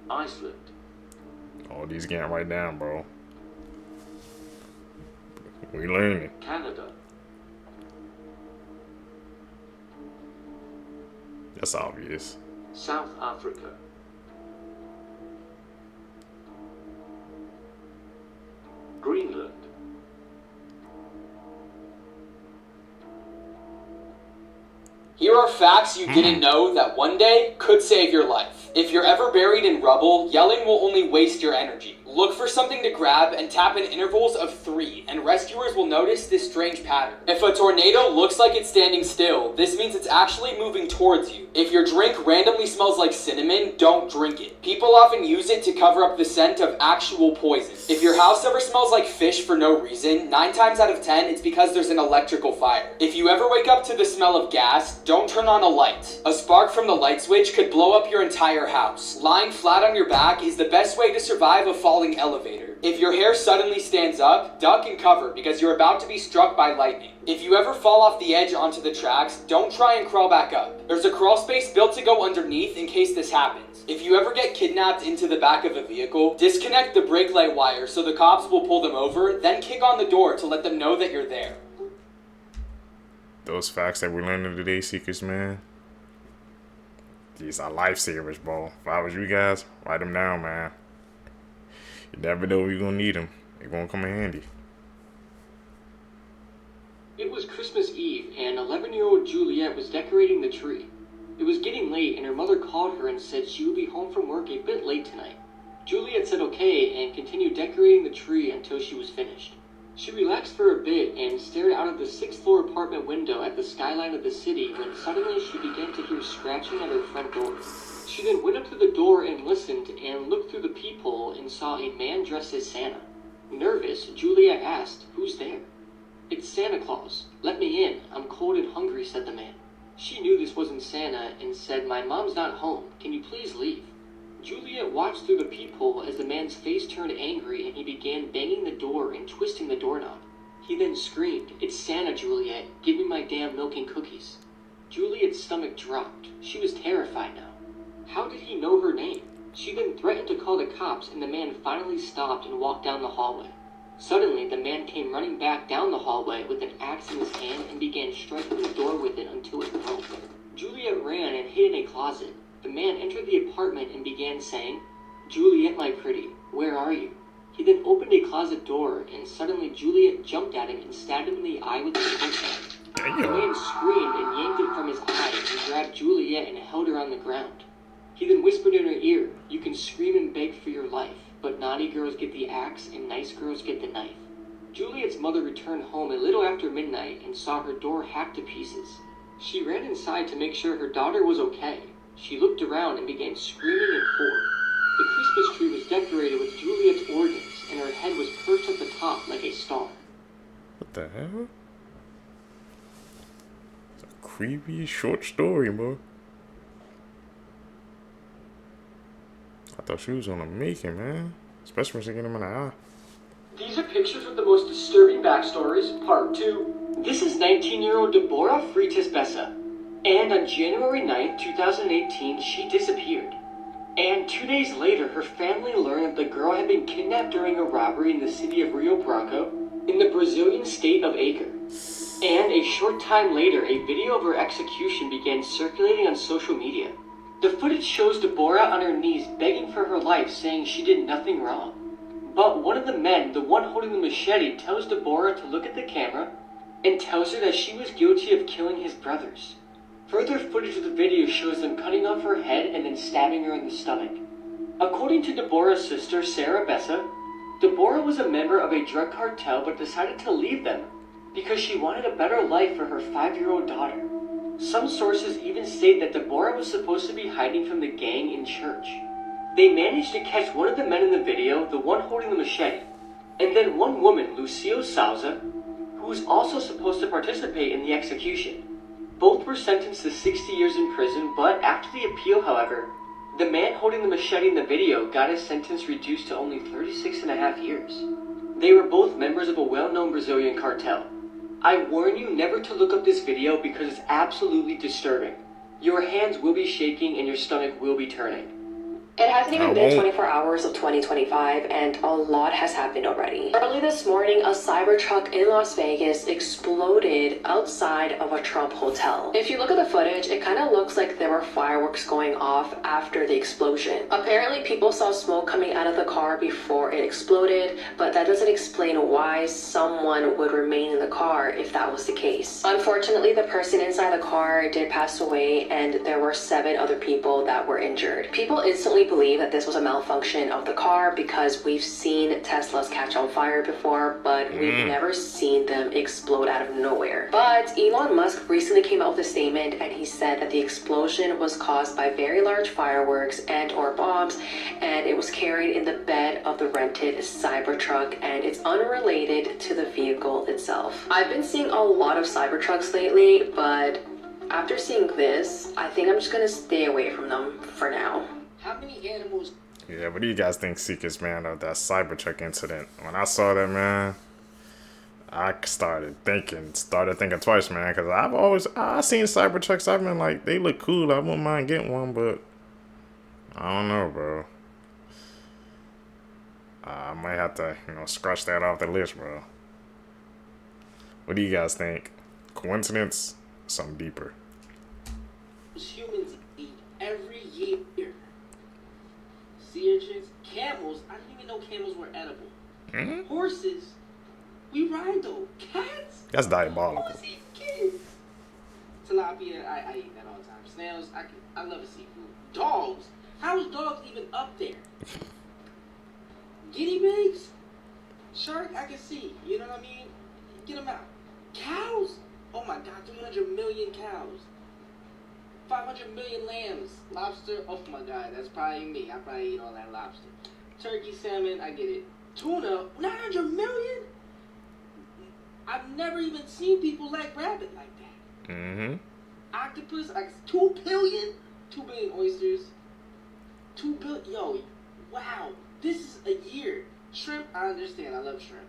Iceland. All these getting right down, bro. We learning. Canada. That's obvious. South Africa. Greenland. Here are facts you didn't know that one day could save your life. If you're ever buried in rubble, yelling will only waste your energy. Look for something to grab and tap in intervals of 3, and rescuers will notice this strange pattern. If a tornado looks like it's standing still, this means it's actually moving towards you. If your drink randomly smells like cinnamon, don't drink it. People often use it to cover up the scent of actual poison. If your house ever smells like fish for no reason, 9 times out of 10, it's because there's an electrical fire. If you ever wake up to the smell of gas, don't turn on a light. A spark from the light switch could blow up your entire house. Lying flat on your back is the best way to survive a falling elevator. If your hair suddenly stands up, duck and cover because you're about to be struck by lightning. If you ever fall off the edge onto the tracks, don't try and crawl back up. There's a crawl space built to go underneath in case this happens. If you ever get kidnapped into the back of a vehicle, disconnect the brake light wire so the cops will pull them over, then kick on the door to let them know that you're there. Those facts that we're learning today, Seekers, man. These are lifesavers, bro. If I was you guys, write them down, man. You never know you're gonna need them. They're gonna come in handy. It was Christmas Eve, and 11-year-old Juliet was decorating the tree. It was getting late, and her mother called her and said she would be home from work a bit late tonight. Juliet said okay and continued decorating the tree until she was finished. She relaxed for a bit and stared out of the 6th floor apartment window at the skyline of the city when suddenly she began to hear scratching at her front door. She then went up to the door and listened and looked through the peephole and saw a man dressed as Santa. Nervous, Juliet asked, "Who's there?" "It's Santa Claus. Let me in. I'm cold and hungry," said the man. She knew this wasn't Santa and said, "My mom's not home. Can you please leave?" Juliet watched through the peephole as the man's face turned angry and he began banging the door and twisting the doorknob. He then screamed, "It's Santa, Juliet. Give me my damn milk and cookies." Juliet's stomach dropped. She was terrified now. How did he know her name? She then threatened to call the cops and the man finally stopped and walked down the hallway. Suddenly, the man came running back down the hallway with an axe in his hand and began striking the door with it until it broke. Juliet ran and hid in a closet. The man entered the apartment and began saying, "Juliet, my pretty, where are you?" He then opened a closet door and suddenly Juliet jumped at him and stabbed him in the eye with his coat hand. The man screamed and yanked it from his eye and grabbed Juliet and held her on the ground. He then whispered in her ear, "You can scream and beg for your life, but naughty girls get the axe and nice girls get the knife." Juliet's mother returned home a little after midnight and saw her door hacked to pieces. She ran inside to make sure her daughter was okay. She looked around and began screaming in horror. The Christmas tree was decorated with Juliet's organs, and her head was perched at the top like a star. What the hell? It's a creepy short story, bro. I thought she was gonna make it, man. Especially when she get him in the eye. These are pictures with the most disturbing backstories, part 2. This is 19-year-old Deborah Freitas Bessa. And on January 9th, 2018, she disappeared. And 2 days later, her family learned that the girl had been kidnapped during a robbery in the city of Rio Branco, in the Brazilian state of Acre. And a short time later, a video of her execution began circulating on social media. The footage shows Deborah on her knees begging for her life, saying she did nothing wrong. But one of the men, the one holding the machete, tells Deborah to look at the camera and tells her that she was guilty of killing his brothers. Further footage of the video shows them cutting off her head and then stabbing her in the stomach. According to Deborah's sister, Sarah Bessa, Deborah was a member of a drug cartel but decided to leave them because she wanted a better life for her 5-year-old daughter. Some sources even state that Deborah was supposed to be hiding from the gang in church. They managed to catch one of the men in the video, the one holding the machete, and then one woman, Lucio Souza, who was also supposed to participate in the execution. Both were sentenced to 60 years in prison, but after the appeal, however, the man holding the machete in the video got his sentence reduced to only 36.5 years. They were both members of a well-known Brazilian cartel. I warn you never to look up this video because it's absolutely disturbing. Your hands will be shaking and your stomach will be turning. It hasn't even been 24 hours of 2025 and a lot has happened already. Early this morning, a Cybertruck in Las Vegas exploded outside of a Trump hotel. If you look at the footage, it kind of looks like there were fireworks going off after the explosion. Apparently, people saw smoke coming out of the car before it exploded, but that doesn't explain why someone would remain in the car if that was the case. Unfortunately, the person inside the car did pass away and there were 7 other people that were injured. People instantly believe that this was a malfunction of the car because we've seen Teslas catch on fire before, but we've never seen them explode out of nowhere. But Elon Musk recently came out with a statement and he said that the explosion was caused by very large fireworks and or bombs, and it was carried in the bed of the rented Cybertruck, and it's unrelated to the vehicle itself. I've been seeing a lot of Cybertrucks lately, but after seeing this, I think I'm just gonna stay away from them for now. How many animals? Yeah, what do you guys think, Seekers, man, of that Cybertruck incident? When I saw that, man, I started thinking twice, man, because I've seen Cybertrucks. I've been like, they look cool. I wouldn't mind getting one, but I don't know, bro. I might have to, scratch that off the list, bro. What do you guys think? Coincidence? Something deeper? Humans eat every year. Sea urchins, camels. I didn't even know camels were edible. Horses. We ride though. Cats. That's diabolical. Horses eat kids. Tilapia. I eat that all the time. Snails. I love a seafood. Dogs. How is dogs even up there? Guinea pigs. Shark. I can see. You know what I mean? Get them out. Cows. Oh my God. 300 million cows. 500 million lambs. Lobster, oh my God, that's probably me. I probably eat all that lobster. Turkey, salmon, I get it. Tuna, 900 million? I've never even seen people like rabbit like that. Octopus, 2 billion? 2 billion oysters. 2 billion, yo, wow. This is a year. Shrimp, I understand, I love shrimp.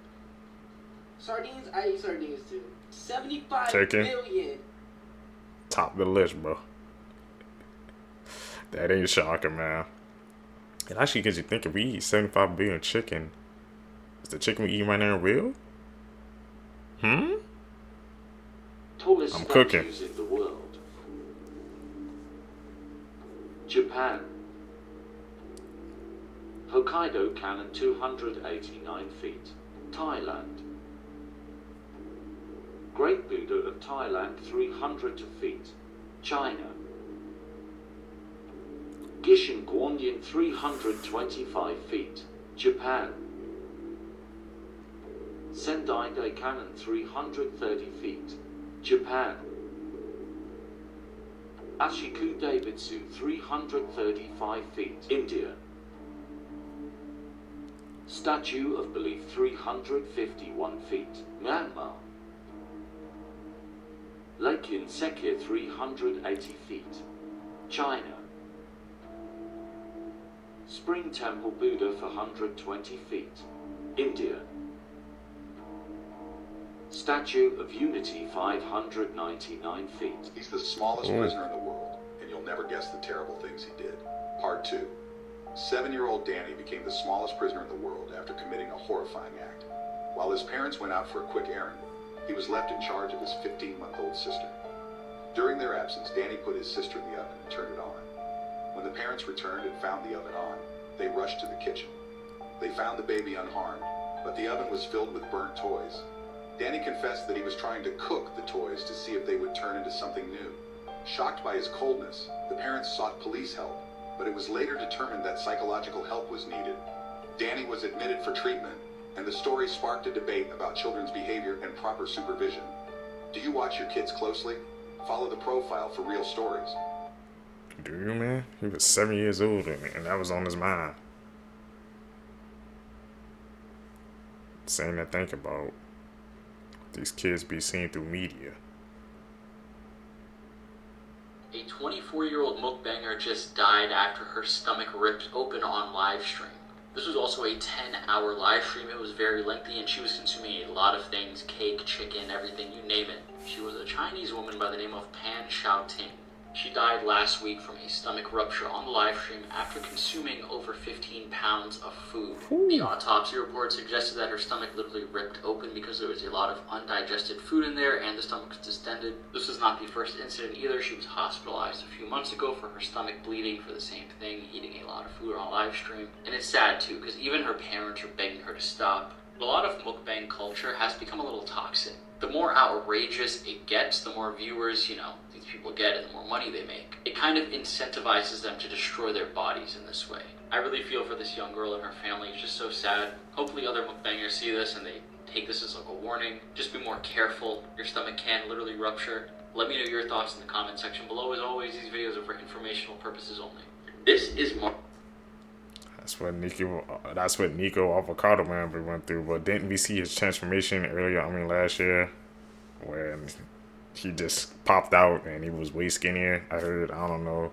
Sardines, I eat sardines too. 75 billion. Top of the list, bro. That ain't shocking, man. And actually, because you think if we eat 75 billion chicken, is the chicken we eat right now real? Tallest I'm cooking. statues in the world. Japan. Hokkaido Cannon 289 feet. Thailand. Great Buddha of Thailand 300 feet. China. Gishin Guanyin 325 feet. Japan. Sendai Daikanon 330 feet. Japan. Ashiku Daibutsu 335 feet. India. Statue of belief 351 feet, Myanmar. Lake in Sekir 380 feet, China. Spring Temple Buddha for 120 feet, India. Statue of Unity 599 feet. He's the smallest prisoner in the world, and you'll never guess the terrible things he did. Part 2. 7-year-old Danny became the smallest prisoner in the world after committing a horrifying act. While his parents went out for a quick errand, he was left in charge of his 15-month-old sister. During their absence, Danny put his sister in the oven and turned it on. When the parents returned and found the oven on, they rushed to the kitchen. They found the baby unharmed, but the oven was filled with burnt toys. Danny confessed that he was trying to cook the toys to see if they would turn into something new. Shocked by his coldness, the parents sought police help, but it was later determined that psychological help was needed. Danny was admitted for treatment, and the story sparked a debate about children's behavior and proper supervision. Do you watch your kids closely? Follow the profile for real stories. Do you, man? He was 7 years old, and that was on his mind. Saying to think about these kids be seen through media. A 24-year-old mukbanger just died after her stomach ripped open on live stream. This was also a 10-hour live stream. It was very lengthy, and she was consuming a lot of things: cake, chicken, everything, you name it. She was a Chinese woman by the name of Pan Xiaoting. She died last week from a stomach rupture on the live stream after consuming over 15 pounds of food. The autopsy report suggested that her stomach literally ripped open because there was a lot of undigested food in there and the stomach was distended. This was not the first incident either. She was hospitalized a few months ago for her stomach bleeding for the same thing, eating a lot of food on live stream. And it's sad too, because even her parents are begging her to stop. A lot of mukbang culture has become a little toxic. The more outrageous it gets, the more viewers, these people get and the more money they make. It kind of incentivizes them to destroy their bodies in this way. I really feel for this young girl and her family. It's just so sad. Hopefully other mukbangers see this and they take this as like a warning. Just be more careful. Your stomach can literally rupture. Let me know your thoughts in the comment section below. As always, these videos are for informational purposes only. This is That's what Nico Avocado Man went through. But didn't we see his transformation last year, when he just popped out and he was way skinnier? I heard, I don't know,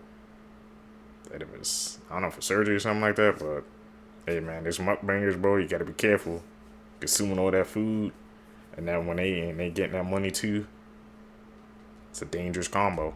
that it was, for surgery or something like that. But hey, man, there's mukbangers, bro. You gotta be careful consuming all that food, and then when they getting that money too, it's a dangerous combo.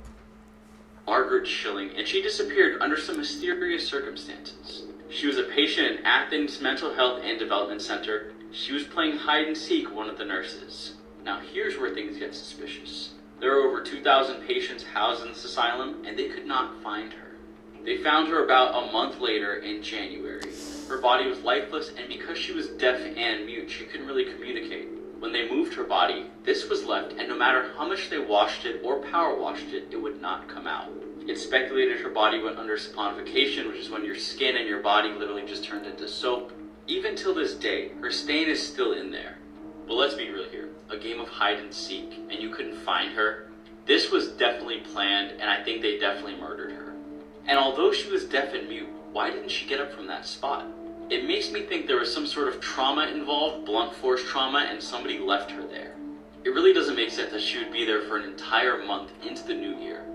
Margaret Schilling, and she disappeared under some mysterious circumstances. She was a patient in Athens Mental Health and Development Center. She was playing hide and seek with one of the nurses. Now here's where things get suspicious. There are over 2,000 patients housed in this asylum, and they could not find her. They found her about a month later in January. Her body was lifeless, and because she was deaf and mute, she couldn't really communicate. When they moved her body, this was left, and no matter how much they washed it or power washed it, it would not come out. It's speculated her body went under saponification, which is when your skin and your body literally just turned into soap. Even till this day, her stain is still in there. But let's be real here. A game of hide and seek, and you couldn't find her? This was definitely planned, and I think they definitely murdered her. And although she was deaf and mute, why didn't she get up from that spot? It makes me think there was some sort of trauma involved, blunt force trauma, and somebody left her there. It really doesn't make sense that she would be there for an entire month into the new year.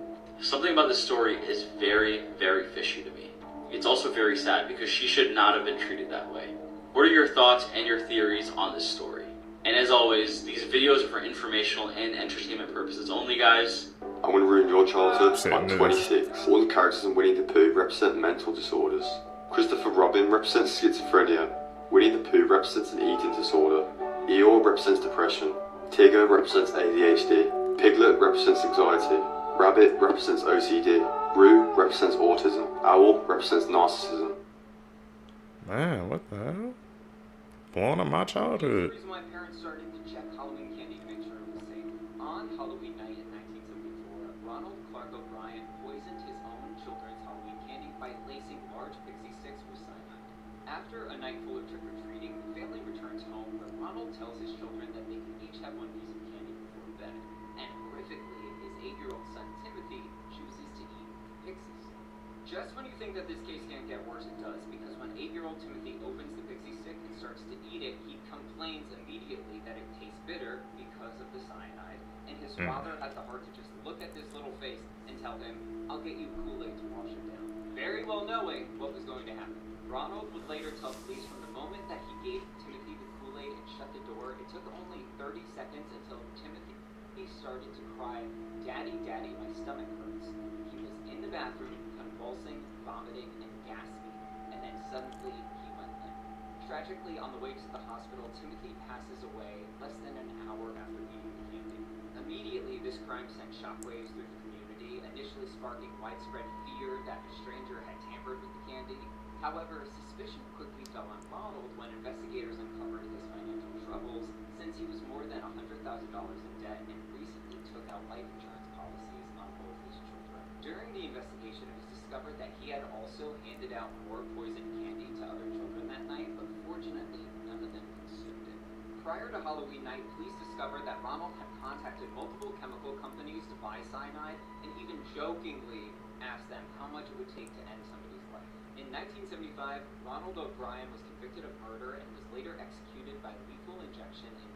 Something about this story is very, very fishy to me. It's also very sad because she should not have been treated that way. What are your thoughts and your theories on this story? And as always, these videos are for informational and entertainment purposes only, guys. I'm going to ruin your childhood. I'm 26. All the characters in Winnie the Pooh represent mental disorders. Christopher Robin represents schizophrenia. Winnie the Pooh represents an eating disorder. Eeyore represents depression. Tigger represents ADHD. Piglet represents anxiety. Rabbit represents OCD. Roo represents autism. Owl represents narcissism. Man, what the hell? Blowing up my childhood. The reason my parents started to check Halloween candy to make sure it was safe. On Halloween night in 1974, Ronald Clark O'Brien poisoned his own children's Halloween candy by lacing large pixie sticks with cyanide. After a night full of trick-or-treating, the family returns home where Ronald tells his children that they can each have one piece of candy before bed. And horrifically, his 8-year-old son Timothy chooses to eat pixies. Just when you think that this case can't get worse, it does, because when 8-year-old Timothy opens the pixie stick and starts to eat it, he complains immediately that it tastes bitter because of the cyanide, and his father had the heart to just look at this little face and tell him, "I'll get you Kool-Aid to wash it down," very well knowing what was going to happen. Ronald would later tell police from the moment that he gave Timothy the Kool-Aid and shut the door, it took only 30 seconds until Timothy started to cry, "Daddy, Daddy, my stomach hurts." He was in the bathroom, convulsing, vomiting, and gasping, and then suddenly he went limp. Tragically, on the way to the hospital, Timothy passes away less than an hour after eating the candy. Immediately, this crime sent shockwaves through the community, initially sparking widespread fear that a stranger had tampered with the candy. However, suspicion quickly fell on Ronald when investigators uncovered his financial troubles, since he was more than $100,000 in debt and recently took out life insurance policies on both his children. During the investigation, it was discovered that he had also handed out more poisoned candy to other children that night, but fortunately, none of them consumed it. Prior to Halloween night, police discovered that Ronald had contacted multiple chemical companies to buy cyanide and even jokingly asked them how much it would take to end somebody's life. In 1975, Ronald O'Brien was convicted of murder and was later executed by lethal injection in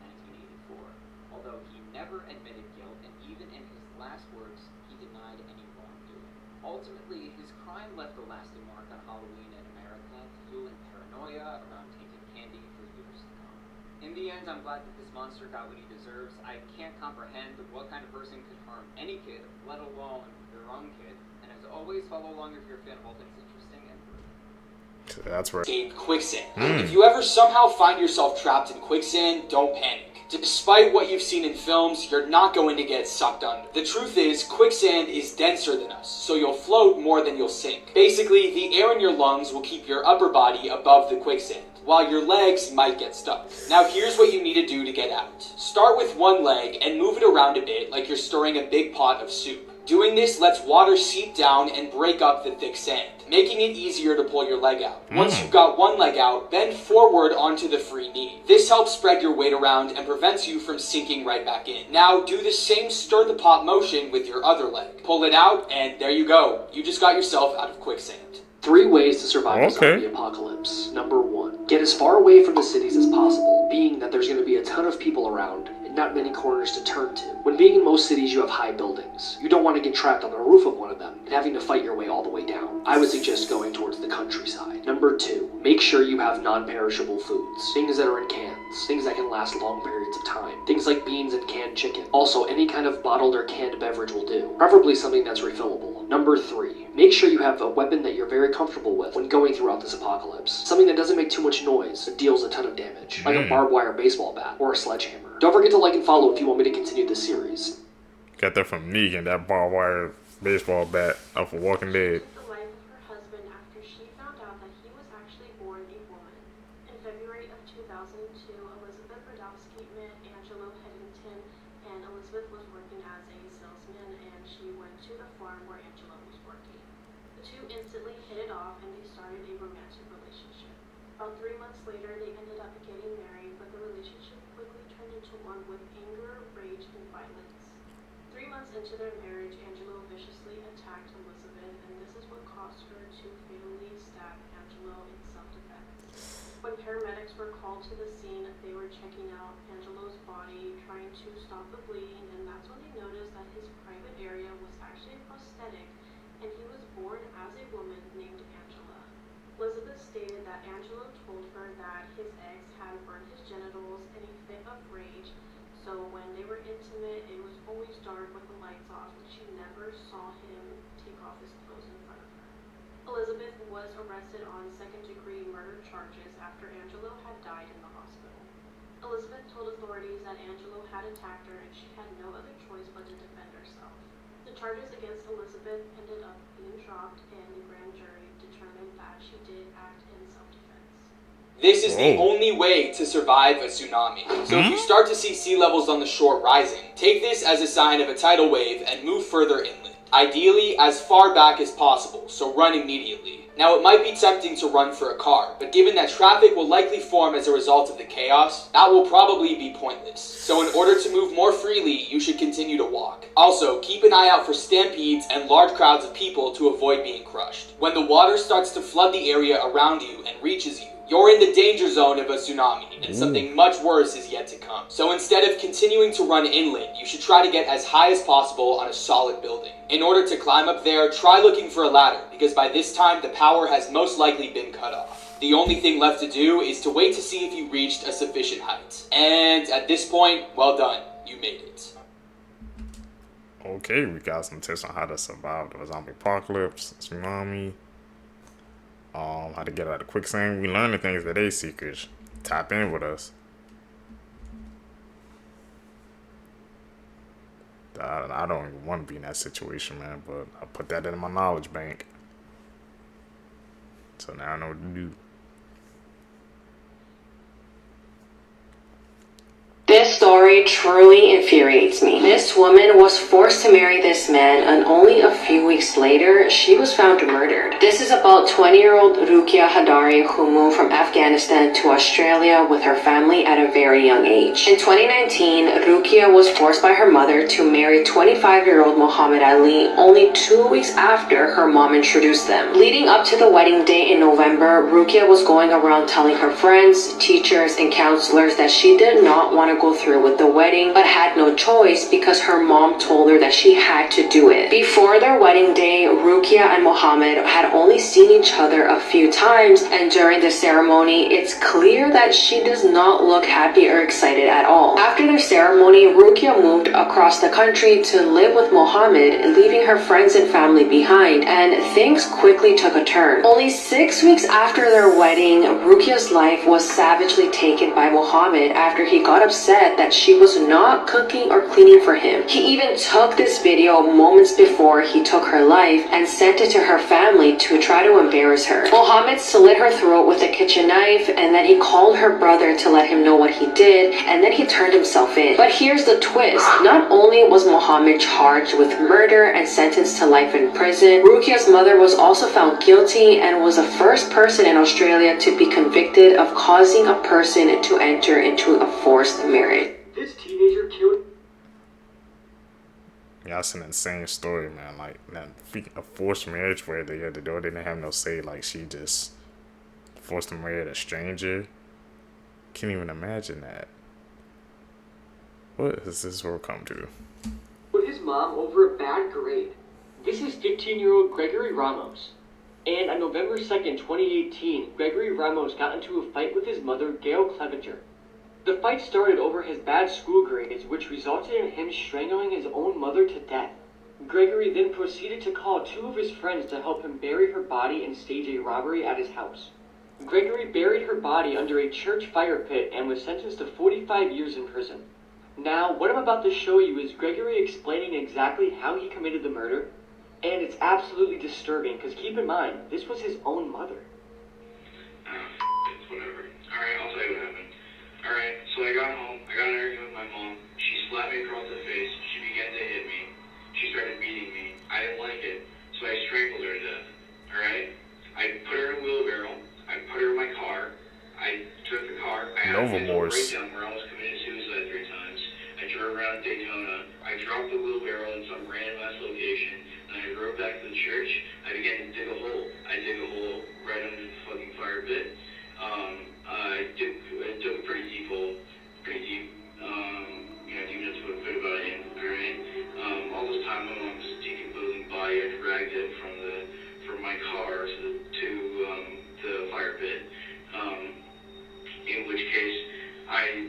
1984. Although he never admitted guilt, and even in his last words, he denied any wrongdoing. Ultimately, his crime left a lasting mark on Halloween in America, fueling paranoia around tainted candy for years to come. In the end, I'm glad that this monster got what he deserves. I can't comprehend what kind of person could harm any kid, let alone their own kid. And as always, follow along if you're a fan of all things interesting and brutal. That's right. Quicksand. If you ever somehow find yourself trapped in quicksand, don't panic. Despite what you've seen in films, you're not going to get sucked under. The truth is, quicksand is denser than us, so you'll float more than you'll sink. Basically, the air in your lungs will keep your upper body above the quicksand, while your legs might get stuck. Now here's what you need to do to get out. Start with one leg and move it around a bit like you're stirring a big pot of soup. Doing this lets water seep down and break up the thick sand, making it easier to pull your leg out. Once you've got one leg out, bend forward onto the free knee. This helps spread your weight around and prevents you from sinking right back in. Now do the same stir the pot motion with your other leg. Pull it out, and there you go. You just got yourself out of quicksand. 3 ways to survive a zombie apocalypse. Number 1, get as far away from the cities as possible, being that there's going to be a ton of people around and not many corners to turn to. When being in most cities, you have high buildings. You don't want to get trapped on the roof of one of them and having to fight your way all the way down. I would suggest going towards the countryside. Number 2, make sure you have non-perishable foods. Things that are in cans. Things that can last long periods of time. Things like beans and canned chicken. Also, any kind of bottled or canned beverage will do. Preferably something that's refillable. Number 3, make sure you have a weapon that you're very comfortable with when going throughout this apocalypse. Something that doesn't make too much noise but deals a ton of damage, like a barbed wire baseball bat or a sledgehammer. Don't forget to like and follow if you want me to continue this series. Got that from Negan, that barbed wire baseball bat off of Walking Dead. The life of her husband after she found out that he was actually born a woman. In February of 2002, Elizabeth Radowski met Angelo Headington, and Elizabeth was working as a salesman, and she went to the farm where Angelo was working. The two instantly hit it off, and they started a romantic relationship. About 3 months later, they ended up getting married, but the relationship quickly turned into one with anger, rage, and violence. 3 months into their marriage, Angelo viciously attacked Elizabeth, and this is what caused her to fatally stab Angelo in self-defense. When paramedics were called to the scene, they were checking out Angelo's body, trying to stop the bleeding, and that's when they noticed that his private area was actually a prosthetic, and he was born as a woman named Angela. Elizabeth stated that Angelo told her that his ex had burned his genitals in a fit of rage, so when they were intimate, it was always dark with the lights off, and she never saw him take off his clothes in front of her. Elizabeth was arrested on second-degree murder charges after Angelo had died in the hospital. Elizabeth told authorities that Angelo had attacked her and she had no other choice but to defend herself. The charges against Elizabeth ended up being dropped, and the grand jury determined that she did act in self-defense. This is the only way to survive a tsunami. So if you start to see sea levels on the shore rising, take this as a sign of a tidal wave and move further inland. Ideally, as far back as possible, so run immediately. Now it might be tempting to run for a car, but given that traffic will likely form as a result of the chaos, that will probably be pointless. So in order to move more freely, you should continue to walk. Also, keep an eye out for stampedes and large crowds of people to avoid being crushed. When the water starts to flood the area around you and reaches you, You're in the danger zone of a tsunami, and something much worse is yet to come. So instead of continuing to run inland, you should try to get as high as possible on a solid building. In order to climb up there, try looking for a ladder, because by this time the power has most likely been cut off. The only thing left to do is to wait to see if you reached a sufficient height. And at this point, well done, you made it. Okay, we got some tips on how to survive the zombie apocalypse, tsunami, how to get out of quicksand. We learn the things that they seekers. Tap in with us. I don't even want to be in that situation, man, but I put that in my knowledge bank. So now I know what to do. This story truly infuriates me. This woman was forced to marry this man, and only a few weeks later, she was found murdered. This is about 20-year-old Rukia Hadari, who moved from Afghanistan to Australia with her family at a very young age. In 2019, Rukia was forced by her mother to marry 25-year-old Muhammad Ali only 2 weeks after her mom introduced them. Leading up to the wedding day in November, Rukia was going around telling her friends, teachers, and counselors that she did not want to go through with the wedding, but had no choice because her mom told her that she had to do it. Before their wedding day, Rukia and Mohammed had only seen each other a few times, and during the ceremony, it's clear that she does not look happy or excited at all. After their ceremony, Rukia moved across the country to live with Mohammed, leaving her friends and family behind, and things quickly took a turn. Only 6 weeks after their wedding, Rukia's life was savagely taken by Mohammed after he got upset that she was not cooking or cleaning for him. He even took this video moments before he took her life and sent it to her family to try to embarrass her. Mohammed slit her throat with a kitchen knife, and then he called her brother to let him know what he did, and then he turned himself in. But here's the twist. Not only was Mohammed charged with murder and sentenced to life in prison, Rukia's mother was also found guilty and was the first person in Australia to be convicted of causing a person to enter into a forced marriage. This teenager killed. Yeah, that's an insane story, man. Like, a forced marriage where they had the door didn't have no say. Like, she just forced to marry a stranger. Can't even imagine that. What has this world come to? With his mom over a bad grade. This is 15-year-old Gregory Ramos. And on November 2nd, 2018, Gregory Ramos got into a fight with his mother, Gail Clevenger. The fight started over his bad school grades, which resulted in him strangling his own mother to death. Gregory then proceeded to call 2 of his friends to help him bury her body and stage a robbery at his house. Gregory buried her body under a church fire pit and was sentenced to 45 years in prison. Now, what I'm about to show you is Gregory explaining exactly how he committed the murder, and it's absolutely disturbing, because keep in mind, this was his own mother. It's whatever. Alright, I'll tell you what happened. Alright, so I got home, I got in an argument with my mom, she slapped me across the face, she began to hit me, she started beating me, I didn't like it, so I strangled her to death, alright? I put her in a wheelbarrow, I put her in my car, I took the car, I had a mental breakdown where I almost committed suicide 3 times, I drove around Daytona, I dropped the wheelbarrow in some random ass location, and I drove back to the church, I began to dig a hole, I dig a hole right under the fucking fire pit, I dug a pretty deep hole, pretty deep, deep enough to put a bit about it in, alright? All this time my mom was decomposing body, I dragged it from my car to the fire pit, in which case I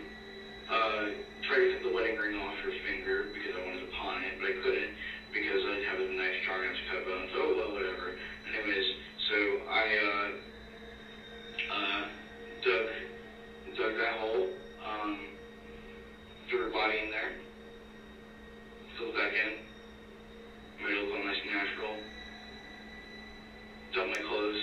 tried to cut the wedding ring off her finger because I wanted to pawn it, but I couldn't because I didn't have a knife strong enough to cut bones. Oh well, whatever. Anyways, so I dug that hole, threw her body in there, filled back in, made it look all nice and natural, dumped my clothes,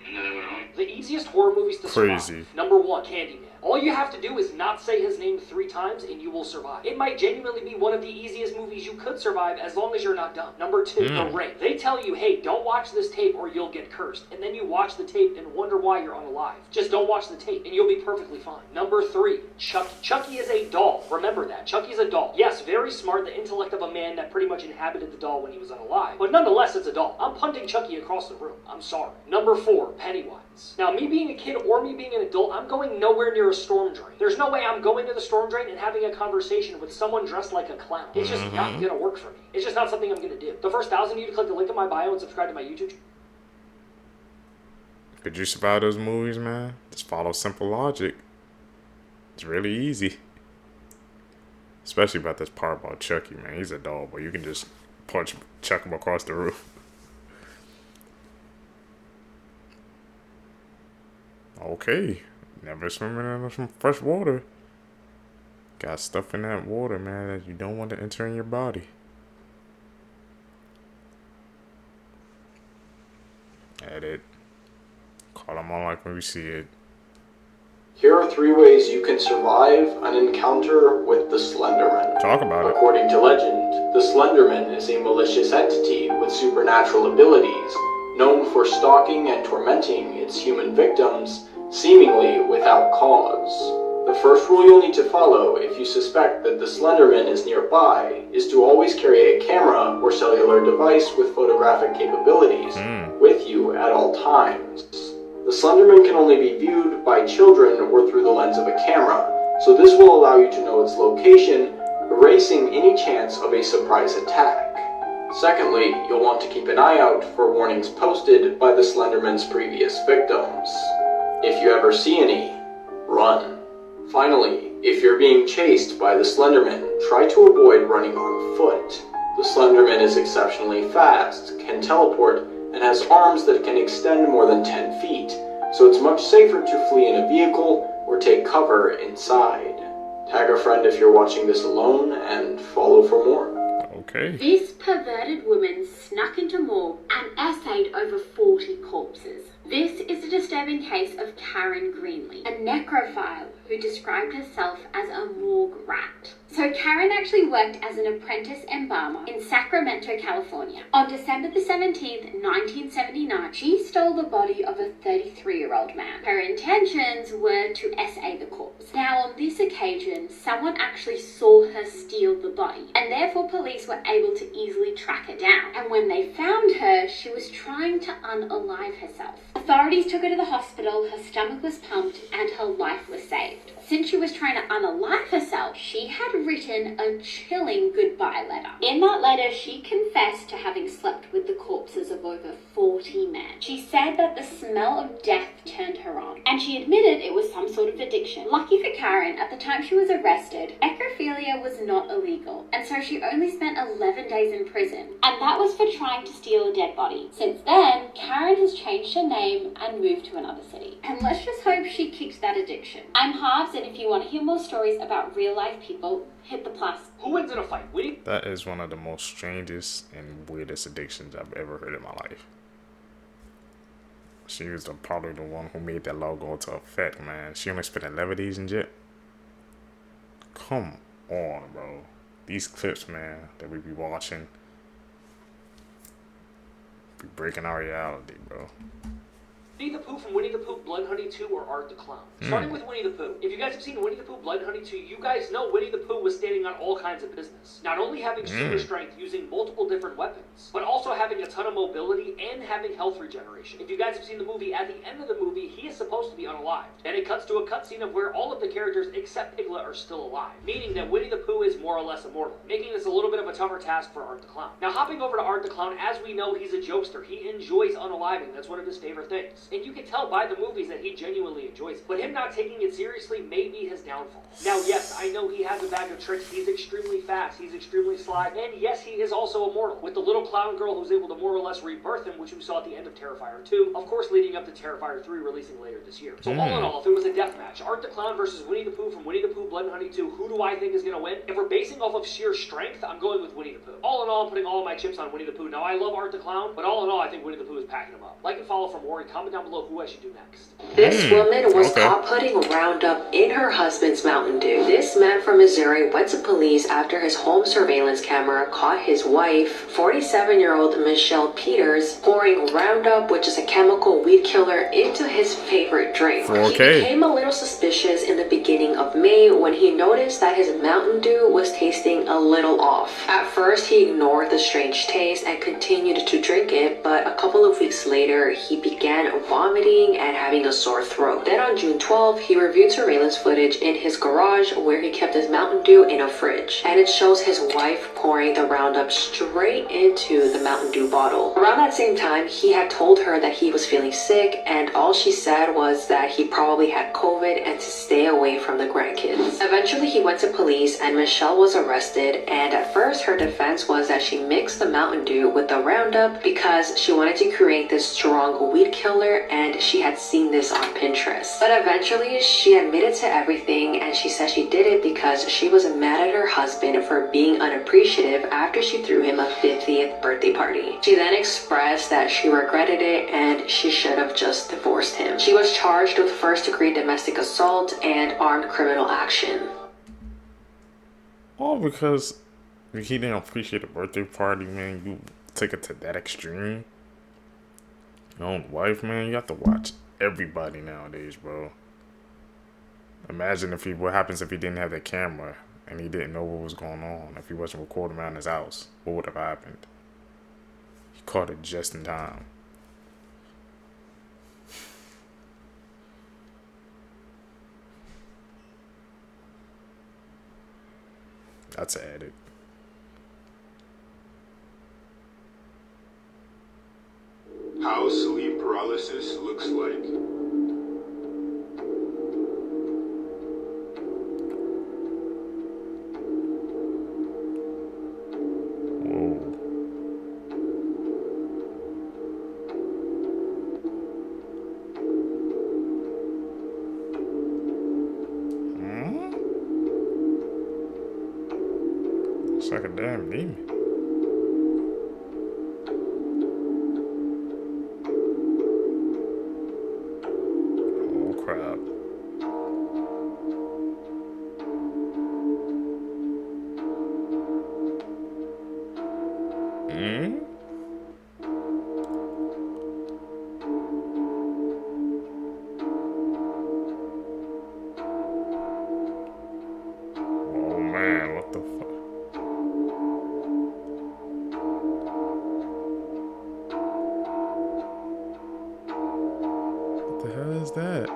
and then I went home. The easiest horror movies to survive. Number 1, Candyman. All you have to do is not say his name 3 times and you will survive. It might genuinely be one of the easiest movies you could survive as long as you're not dumb. Number 2, The Ring. They tell you, hey, don't watch this tape or you'll get cursed. And then you watch the tape and wonder why you're unalive. Just don't watch the tape and you'll be perfectly fine. Number 3, Chucky. Chucky is a doll. Remember that. Chucky's a doll. Yes, very smart, the intellect of a man that pretty much inhabited the doll when he was unalive. But nonetheless, it's a doll. I'm punting Chucky across the room. I'm sorry. Number 4, Pennywise. Now, me being a kid or me being an adult, I'm going nowhere near a storm drain. There's no way I'm going to the storm drain and having a conversation with someone dressed like a clown. It's just not gonna work for me. It's just not something I'm gonna do. The first 1,000 of you to click the link in my bio and subscribe to my YouTube channel. Could you survive those movies, man? Just follow simple logic. It's really easy. Especially about this part about Chucky, man. He's a doll, but you can just chuck him across the roof. Okay. Never swimming in some fresh water. Got stuff in that water, man, that you don't want to enter in your body. Edit. Call them on like when we see it. Here are 3 ways you can survive an encounter with the Slenderman. Talk about it. According to legend, the Slenderman is a malicious entity with supernatural abilities, known for stalking and tormenting its human victims, seemingly without cause. The first rule you'll need to follow if you suspect that the Slenderman is nearby is to always carry a camera or cellular device with photographic capabilities with you at all times. The Slenderman can only be viewed by children or through the lens of a camera, so this will allow you to know its location, erasing any chance of a surprise attack. Secondly, you'll want to keep an eye out for warnings posted by the Slenderman's previous victims. If you ever see any, run. Finally, if you're being chased by the Slenderman, try to avoid running on foot. The Slenderman is exceptionally fast, can teleport, and has arms that can extend more than 10 feet, so it's much safer to flee in a vehicle or take cover inside. Tag a friend if you're watching this alone, and follow for more. Okay. This perverted woman snuck into morgue and essayed over 40 corpses. This is a disturbing case of Karen Greenlee, a necrophile who described herself as a morgue rat. So Karen actually worked as an apprentice embalmer in Sacramento, California. On December the 17th, 1979, she stole the body of a 33-year-old man. Her intentions were to essay the corpse. Now, on this occasion, someone actually saw her steal the body, and therefore police were able to easily track her down. And when they found her, she was trying to unalive herself. Authorities took her to the hospital, her stomach was pumped, and her life was saved. Since she was trying to unalive herself, she had written a chilling goodbye letter. In that letter, she confessed to having slept with the corpses of over 40 men. She said that the smell of death turned her on, and she admitted it was some sort of addiction. Lucky for Karen, at the time she was arrested, necrophilia was not illegal, and so she only spent 11 days in prison, and that was for trying to steal a dead body. Since then, Karen has changed her name and moved to another city. And let's just hope she kicked that addiction. I'm Harvs, and if you want to hear more stories about real life people, hit the plus. Who wins in a fight? Winnie? That is one of the most strangest and weirdest addictions I've ever heard in my life. She was probably the one who made that logo into effect, man. She only spent 11 days in jail. Come on, bro. These clips, man, that we be watching be breaking our reality, bro. Winnie the Pooh from Winnie the Pooh, Blood Honey 2, or Art the Clown? Starting with Winnie the Pooh. If you guys have seen Winnie the Pooh, Blood Honey 2, you guys know Winnie the Pooh was standing on all kinds of business. Not only having super strength using multiple different weapons, but also having a ton of mobility and having health regeneration. If you guys have seen the movie, at the end of the movie, he is supposed to be unalived. And it cuts to a cutscene of where all of the characters except Piglet are still alive, meaning that Winnie the Pooh is more or less immortal, making this a little bit of a tougher task for Art the Clown. Now, hopping over to Art the Clown, as we know, he's a jokester. He enjoys unaliving. That's one of his favorite things. And you can tell by the movies that he genuinely enjoys it. But him not taking it seriously may be his downfall. Now, yes, I know he has a bag of tricks. He's extremely fast. He's extremely sly. And yes, he is also immortal, with the little clown girl who's able to more or less rebirth him, which we saw at the end of Terrifier 2. Of course, leading up to Terrifier 3 releasing later this year. So all in all, if it was a death match, Art the Clown versus Winnie the Pooh from Winnie the Pooh, Blood and Honey 2, who do I think is going to win? If we're basing off of sheer strength, I'm going with Winnie the Pooh. All in all, I'm putting all of my chips on Winnie the Pooh. Now, I love Art the Clown, but all in all, I think Winnie the Pooh is packing him up. Like and follow for more, and comment down down below who I should do next. This woman was caught putting Roundup in her husband's Mountain Dew. This man from Missouri went to police after his home surveillance camera caught his wife, 47-year-old Michelle Peters, pouring Roundup, which is a chemical weed killer, into his favorite drink. He became a little suspicious in the beginning of May when he noticed that his Mountain Dew was tasting a little off. At first, he ignored the strange taste and continued to drink it, but a couple of weeks later, he began vomiting and having a sore throat. Then on June 12th, he reviewed surveillance footage in his garage where he kept his Mountain Dew in a fridge, and it shows his wife pouring the Roundup straight into the Mountain Dew bottle. Around that same time, he had told her that he was feeling sick, and all she said was that he probably had COVID and to stay away from the grandkids. Eventually, he went to police and Michelle was arrested, and at first her defense was that she mixed the Mountain Dew with the Roundup because she wanted to create this strong weed killer and she had seen this on Pinterest. But eventually, she admitted to everything and she said she did it because she was mad at her husband for being unappreciative after she threw him a 50th birthday party. She then expressed that she regretted it and she should have just divorced him. She was charged with first-degree domestic assault and armed criminal action. All because he didn't appreciate a birthday party, man. You take it to that extreme. Your own wife, man. You have to watch everybody nowadays, bro. Imagine what happens if he didn't have that camera and he didn't know what was going on. If he wasn't recording around his house, what would have happened? He caught it just in time. That's added. How sleep paralysis looks like. It's like a damn demon. Oh crap. Oh man, what the fuck? What the hell is that?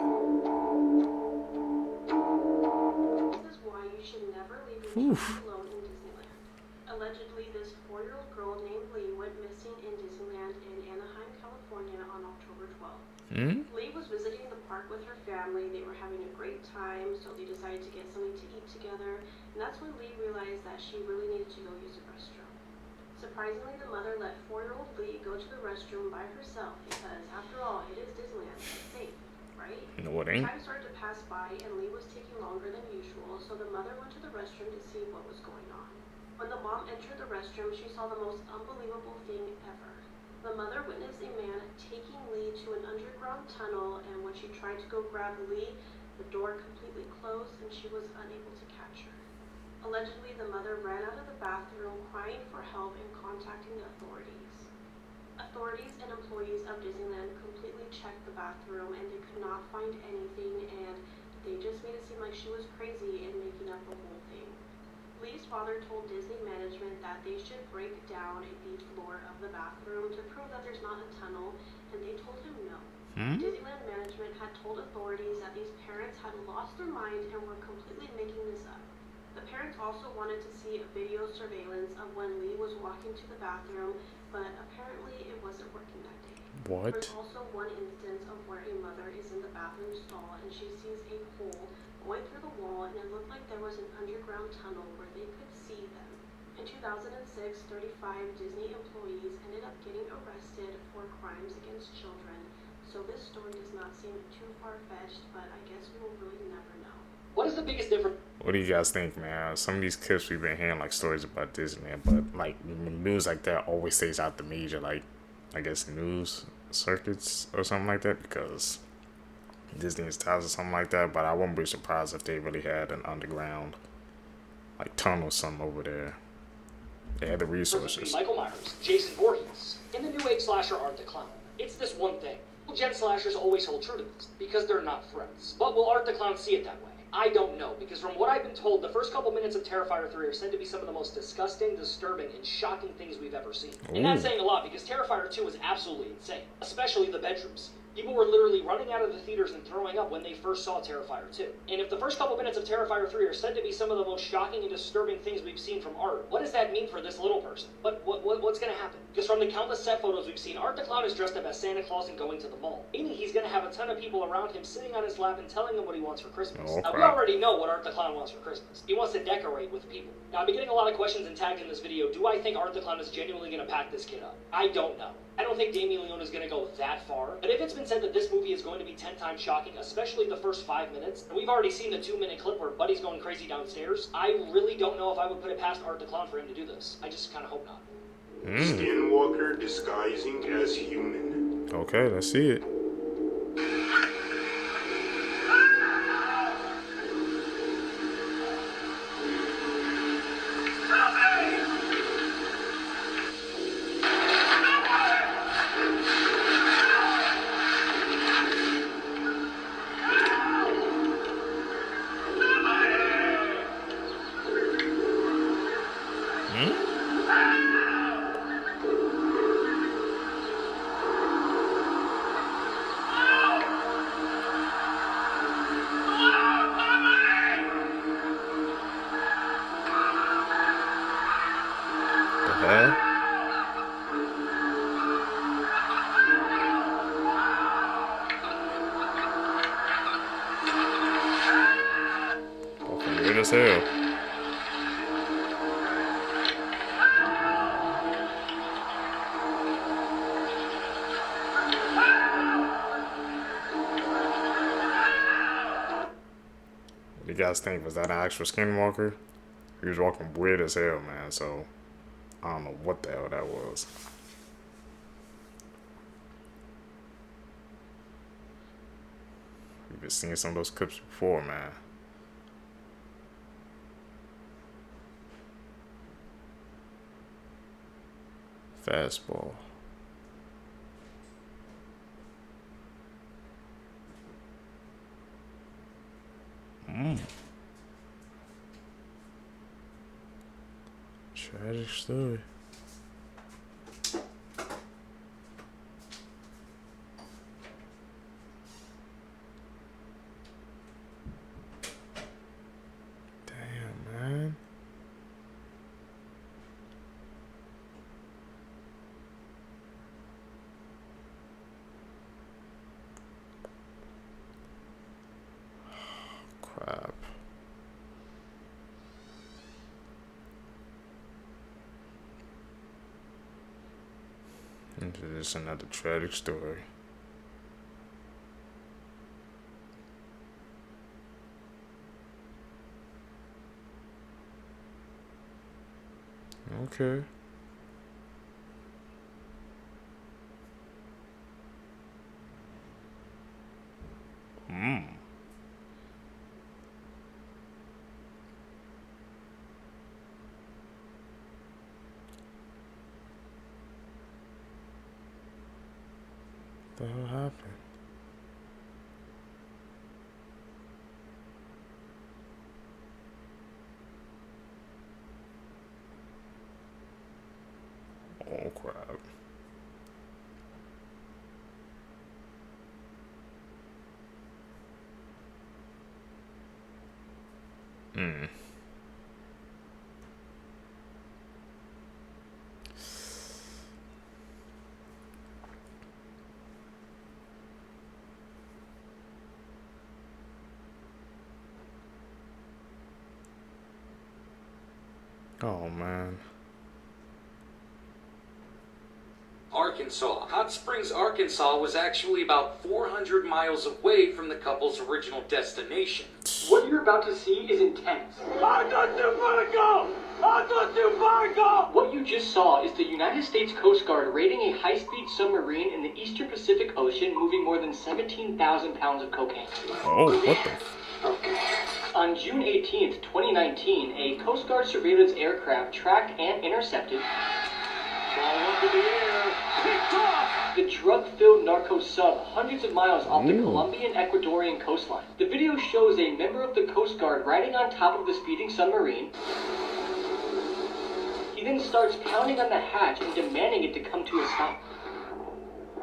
This is why you should never leave your children alone in Disneyland. Allegedly, this 4-year-old girl named Lee went missing in Disneyland in Anaheim, California on October 12th. Lee was visiting the park with her family. They were having a great time, so they decided to get something to eat together, and that's when Lee realized that she really needed to go use the restroom. Surprisingly, the mother let 4-year-old Lee go to the restroom by herself because, after all, it is Disneyland. It's safe, right? No, it ain't. Time started to pass by, and Lee was taking longer than usual, so the mother went to the restroom to see what was going on. When the mom entered the restroom, she saw the most unbelievable thing ever. The mother witnessed a man taking Lee to an underground tunnel, and when she tried to go grab Lee, the door completely closed and she was unable to catch her. Allegedly, the mother ran out of the bathroom crying for help and contacting the authorities. Authorities and employees of Disneyland completely checked the bathroom and they could not find anything, and they just made it seem like she was crazy and making up the whole thing. Lee's father told Disney management that they should break down the floor of the bathroom to prove that there's not a tunnel, and they told him no. Disneyland management had told authorities that these parents had lost their mind and were completely making this up. The parents also wanted to see a video surveillance of when Lee was walking to the bathroom, but apparently it wasn't working that day. What? There's also one instance of where a mother is in the bathroom stall and she sees a hole going through the wall, and it looked like there was an underground tunnel where they could see them. In 2006, 35 Disney employees ended up getting arrested for crimes against children, so this story does not seem too far-fetched, but I guess we will really never know. What is the biggest difference? What do you guys think, man? Some of these clips we've been hearing, like stories about Disney, but like news like that always stays out the major, like I guess news circuits or something like that, because Disney's ties or something like that. But I wouldn't be surprised if they really had an underground like tunnel or something over there. They had the resources. Michael Myers, Jason Voorhees, in the new age slasher Art the Clown. It's this one thing. Gen slashers always hold true to this, because they're not threats. But will Art the Clown see it that way? I don't know, because from what I've been told, the first couple minutes of Terrifier 3 are said to be some of the most disgusting, disturbing, and shocking things we've ever seen. Ooh. And that's saying a lot, because Terrifier 2 was absolutely insane, especially the bedrooms. People were literally running out of the theaters and throwing up when they first saw Terrifier 2. And if the first couple minutes of Terrifier 3 are said to be some of the most shocking and disturbing things we've seen from Art, what does that mean for this little person? What's gonna happen? Because from the countless set photos we've seen, Art the Clown is dressed up as Santa Claus and going to the mall. Meaning he's gonna have a ton of people around him sitting on his lap and telling him what he wants for Christmas. Oh, now, we already know what Art the Clown wants for Christmas. He wants to decorate with people. Now, I've been getting a lot of questions and tagged in this video. Do I think Art the Clown is genuinely gonna pack this kid up? I don't know. I don't think Damien Leone is going to go that far, but if it's been said that this movie is going to be 10 times shocking, especially the first 5 minutes, and we've already seen the 2-minute clip where Buddy's going crazy downstairs, I really don't know if I would put it past Art the Clown for him to do this. I just kind of hope not. Skinwalker disguising as human. Okay, let's see it. Weird as hell. What do you guys think? Was that an actual Skinwalker? He was walking weird as hell, man, so I don't know what the hell that was. We've been seeing some of those clips before, man. Fastball. Tragic story. Damn, man. Crap. Into this another tragic story. Okay. What the hell happened? Oh crap. Oh man. Arkansas. Hot Springs, Arkansas was actually about 400 miles away from the couple's original destination. What you're about to see is intense. What you you just saw is the United States Coast Guard raiding a high-speed submarine in the Eastern Pacific Ocean moving more than 17,000 pounds of cocaine. Oh, what the On June 18th, 2019, a Coast Guard surveillance aircraft tracked and intercepted the drug-filled narco sub hundreds of miles off the Colombian-Ecuadorian coastline. The video shows a member of the Coast Guard riding on top of the speeding submarine. He then starts pounding on the hatch and demanding it to come to a stop.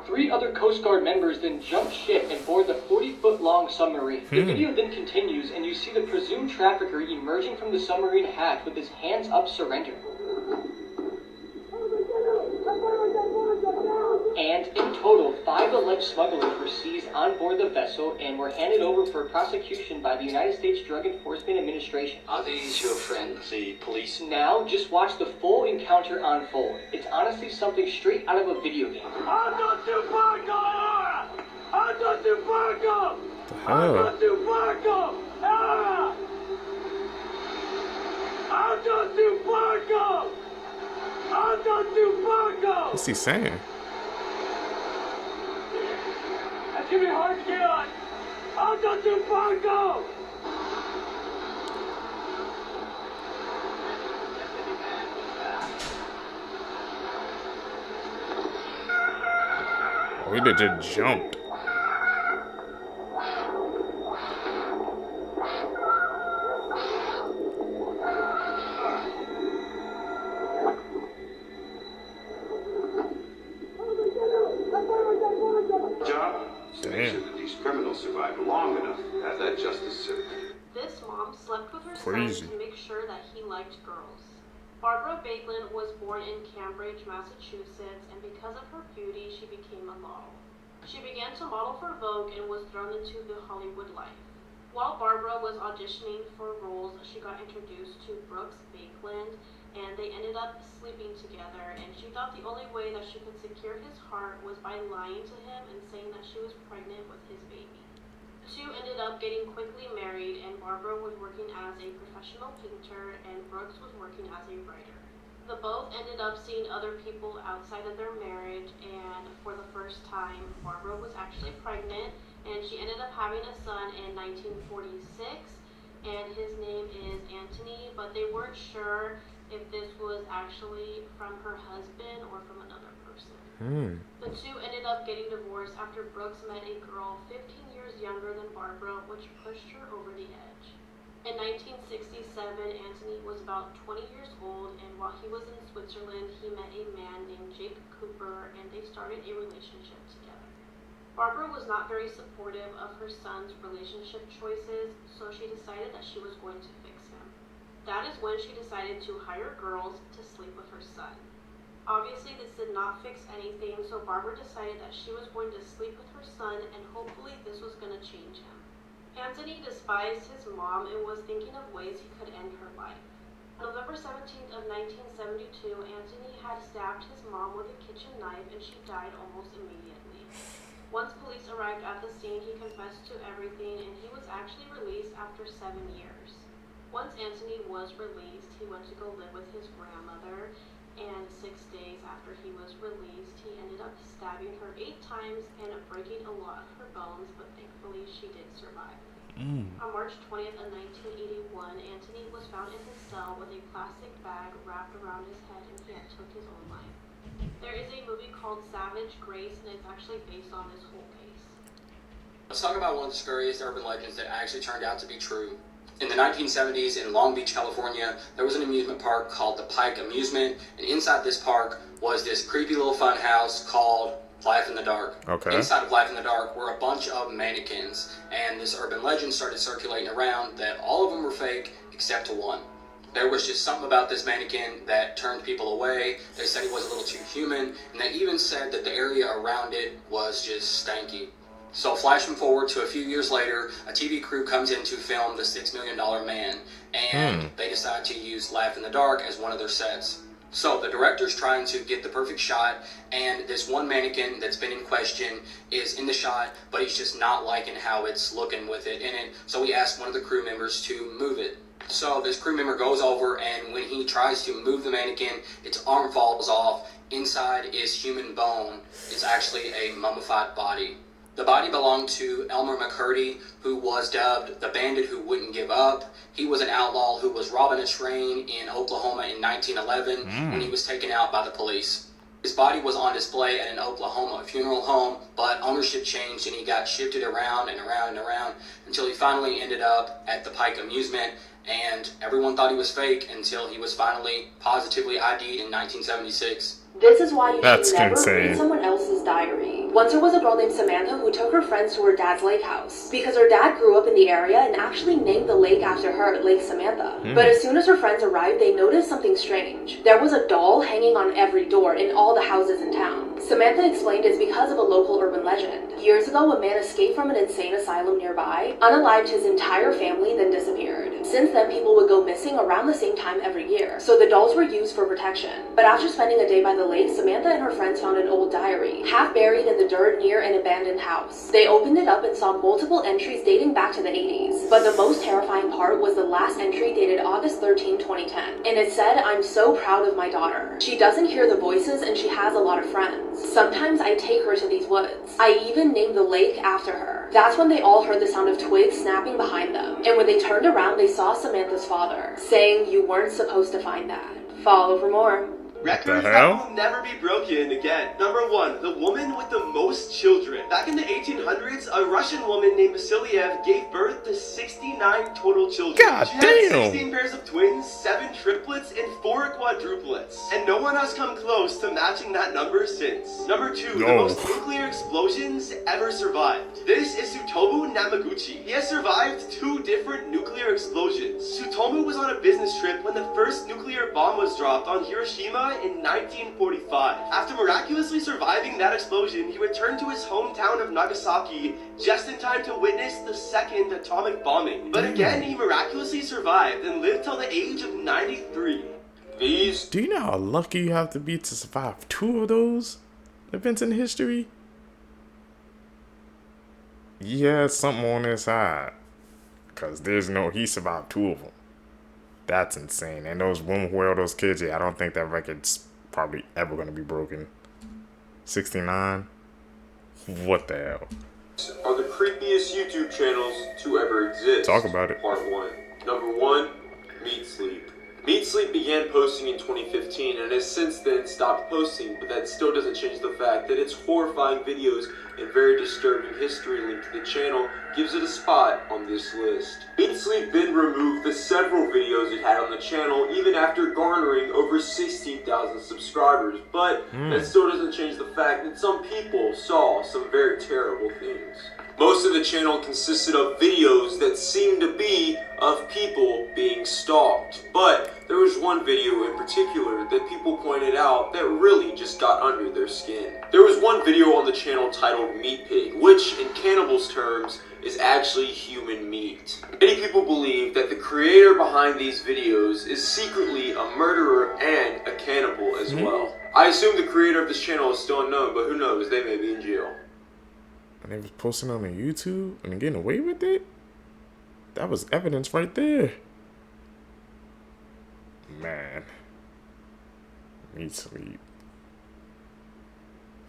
3 other Coast Guard members then jump ship and board the 40-foot-long submarine. The video then continues, and you see the presumed trafficker emerging from the submarine hatch with his hands up, surrender. And in total, 5 alleged smugglers were seized on board the vessel and were handed over for prosecution by the United States Drug Enforcement Administration. Are these your friends, the police? Now, just watch the full encounter unfold. It's honestly something straight out of a video game. What's he saying? That's gonna be hard to get on. Alto Tupaco! Oh, he just jumped. Crazy. To make sure that he liked girls. Barbara Baekeland was born in Cambridge, Massachusetts, and because of her beauty, she became a model. She began to model for Vogue and was thrown into the Hollywood life. While Barbara was auditioning for roles, she got introduced to Brooks Baekeland, and they ended up sleeping together, and she thought the only way that she could secure his heart was by lying to him and saying that she was pregnant with his baby. The two ended up getting quickly married, and Barbara was working as a professional painter and Brooks was working as a writer. The both ended up seeing other people outside of their marriage, and for the first time, Barbara was actually pregnant, and she ended up having a son in 1946, and his name is Anthony, but they weren't sure if this was actually from her husband or from another person. The two ended up getting divorced after Brooks met a girl 15 years younger than Barbara, which pushed her over the edge. In 1967, Anthony was about 20 years old, and while he was in Switzerland, he met a man named Jake Cooper, and they started a relationship together. Barbara was not very supportive of her son's relationship choices, so she decided that she was going to fix him. That is when she decided to hire girls to sleep with her son. Obviously, this did not fix anything, so Barbara decided that she was going to sleep with her son, and hopefully this was going to change him. Anthony despised his mom and was thinking of ways he could end her life. On November 17th of 1972, Anthony had stabbed his mom with a kitchen knife, and she died almost immediately. Once police arrived at the scene, he confessed to everything, and he was actually released after 7 years. Once Anthony was released, he went to go live with his grandmother, and 6 days after he was released, he ended up stabbing her 8 times and breaking a lot of her bones, but thankfully she did survive. On March 20th of 1981, Anthony was found in his cell with a plastic bag wrapped around his head, and he had took his own life. There is a movie called Savage Grace, and it's actually based on this whole case. Let's talk about one of the scariest urban legends that actually turned out to be true. In the 1970s in Long Beach, California, there was an amusement park called the Pike Amusement, and inside this park was this creepy little fun house called Life in the Dark. Okay. Inside of Life in the Dark were a bunch of mannequins, and this urban legend started circulating around that all of them were fake except one. There was just something about this mannequin that turned people away. They said he was a little too human, and they even said that the area around it was just stanky. So flashing forward to a few years later, a TV crew comes in to film The $6 Million Man, and they decide to use Laugh in the Dark as one of their sets. So the director's trying to get the perfect shot, and this one mannequin that's been in question is in the shot, but he's just not liking how it's looking with it in it. So he asked one of the crew members to move it. So this crew member goes over, and when he tries to move the mannequin, its arm falls off. Inside is human bone. It's actually a mummified body. The body belonged to Elmer McCurdy, who was dubbed the bandit who wouldn't give up. He was an outlaw who was robbing a train in Oklahoma in 1911 when he was taken out by the police. His body was on display at an Oklahoma funeral home, but ownership changed and he got shifted around and around and around until he finally ended up at the Pike Amusement, and everyone thought he was fake until he was finally positively ID'd in 1976. This is why you That's should never insane. read someone else's diary. Once there was a girl named Samantha who took her friends to her dad's lake house because her dad grew up in the area and actually named the lake after her, Lake Samantha. But as soon as her friends arrived, they noticed something strange. There was a doll hanging on every door in all the houses in town. Samantha explained it's because of a local urban legend. Years ago, a man escaped from an insane asylum nearby, unalived his entire family, then disappeared. Since then, people would go missing around the same time every year, so the dolls were used for protection. But after spending a day by the lake, Samantha and her friends found an old diary, half buried in the dirt near an abandoned house. They opened it up and saw multiple entries dating back to the 80s, but the most terrifying part was the last entry dated August 13, 2010. And it said, "I'm so proud of my daughter. She doesn't hear the voices and she has a lot of friends. Sometimes I take her to these woods. I even named the lake after her." That's when they all heard the sound of twigs snapping behind them, and when they turned around, they saw Samantha's father, saying, "You weren't supposed to find that. Follow for more." Records that will never be broken again. Number 1, the woman with the most children. Back in the 1800s, a Russian woman named Vasiliev gave birth to 69 total children. God she damn. had 16 pairs of twins, 7 triplets, and 4 quadruplets. And no one has come close to matching that number since. Number 2, the most nuclear explosions ever survived. This is Tsutomu Namaguchi. He has survived 2 different nuclear explosions. Tsutomu was on a business trip when the first nuclear bomb was dropped on Hiroshima in 1945. After miraculously surviving that explosion, he returned to his hometown of Nagasaki just in time to witness the second atomic bombing. But again, he miraculously survived and lived till the age of 93. Do you know how lucky you have to be to survive 2 of those events in history? Yeah, something on his side. Because he survived 2 of them. That's insane. And those women who held those kids, I don't think that record's probably ever going to be broken. 69? What the hell? Are the creepiest YouTube channels to ever exist. Talk about it. Part 1. Number 1, Meat Sleep. Meat Sleep began posting in 2015 and has since then stopped posting, but that still doesn't change the fact that its horrifying videos and very disturbing history linked to the channel gives it a spot on this list. Meat Sleep then removed the several videos it had on the channel even after garnering over 16,000 subscribers, but that still doesn't change the fact that some people saw some very terrible things. Most of the channel consisted of videos that seemed to be of people being stalked, but there was one video in particular that people pointed out that really just got under their skin. There was one video on the channel titled Meat Pig, which in cannibals' terms is actually human meat. Many people believe that the creator behind these videos is secretly a murderer and a cannibal as well. I assume the creator of this channel is still unknown, but who knows, they may be in jail. And they was posting on the YouTube and getting away with it? That was evidence right there. Man. Meat Sleep.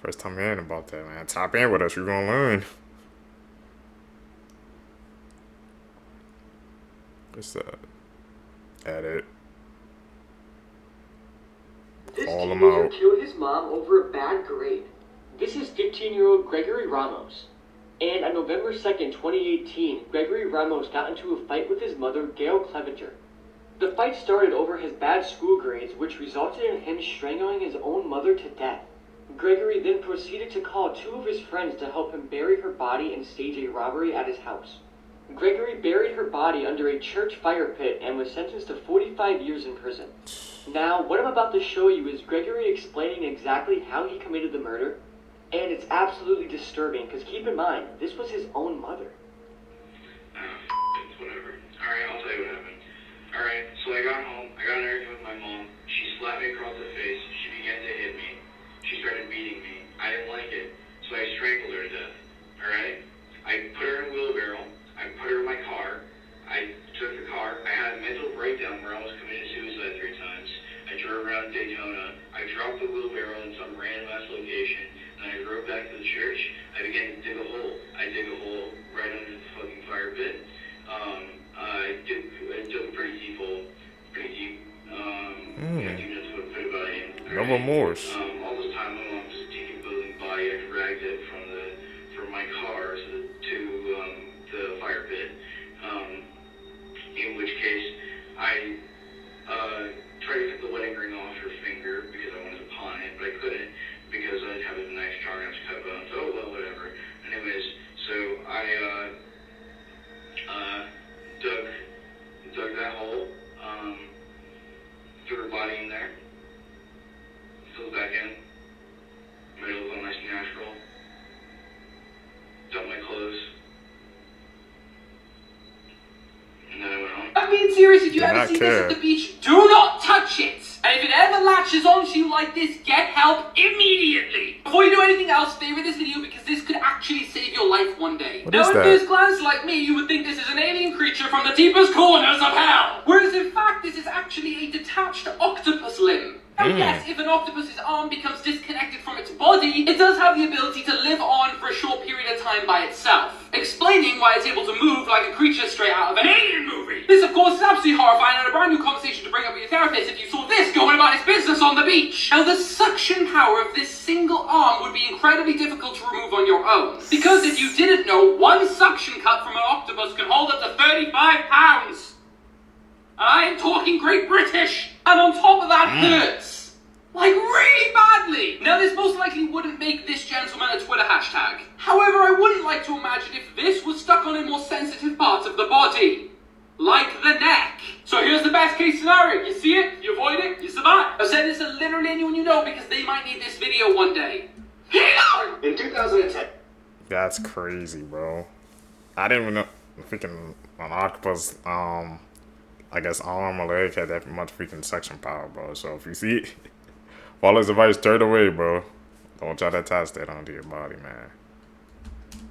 First time hearing about that, man. Top in with us, you're gonna learn. Just edit. This Call him teenager out. killed his mom over a bad grade. This is 15-year-old Gregory Ramos. And on November 2nd, 2018, Gregory Ramos got into a fight with his mother, Gail Clevenger. The fight started over his bad school grades, which resulted in him strangling his own mother to death. Gregory then proceeded to call 2 of his friends to help him bury her body and stage a robbery at his house. Gregory buried her body under a church fire pit and was sentenced to 45 years in prison. Now, what I'm about to show you is Gregory explaining exactly how he committed the murder, and it's absolutely disturbing, because keep in mind, this was his own mother. Whatever. Alright, I'll tell you what happened. Alright, so I got home, I got an argument with my mom, she slapped me across the face, she began to hit me, she started beating me, I didn't like it, so I strangled her to death. Alright? I put her in a wheelbarrow, I put her in my car, I took the car, I had a mental drove around Daytona. I dropped the wheelbarrow in some random ass location, and I drove back to the church. I began to dig a hole. I dig a hole right under the fucking fire pit. I dug a pretty deep hole. Pretty deep. Yeah, 2 minutes would put about in. No remorse. All this time, my mom's decomposing body. I dragged it from my car to the fire pit. In which case, I tried to cut the wedding ring off her finger because I wanted to pawn it, but I couldn't because I didn't have a knife strong enough to cut bones. Oh well, whatever. Anyways, so I dug that hole, threw her body in there, filled back in, made it look all nice and natural, dumped my clothes, and then I went home. I'm being serious. If you ever see this at the beach, do not touch it. And if it ever latches onto you like this, get help immediately. Before you do anything else, favorite this video because this could actually save your life one day. What now, is at that? first glance, like me, you would think this is an alien creature from the deepest corners of hell. Whereas in fact, this is actually a detached octopus limb. Now yes, if an octopus's arm becomes disconnected from its body, it does have the ability to live on for a short period of time by itself, explaining why it's able to move like a creature straight out of an alien movie. This, of course, is absolutely horrifying and a brand new conversation to bring up with your therapist if you saw this going about its business on the beach. Now, the suction power of this single arm would be incredibly difficult to remove on your own, because if you didn't know, one suction cup from an octopus can hold up to 35 pounds. And I am talking Great British. And on top of that, hurts. Like, really badly. Now, this most likely wouldn't make this gentleman a Twitter hashtag. However, I wouldn't like to imagine if this was stuck on a more sensitive part of the body. Like the neck. So here's the best case scenario. You see it, you avoid it, you survive. I've said this to literally anyone you know because they might need this video one day. In 2010. That's crazy, bro. I didn't even know freaking an octopus, I guess arm or leg had that much freaking suction power, bro. So if you see it, follow his advice, turn away, bro. Don't try to attach that onto your body, man.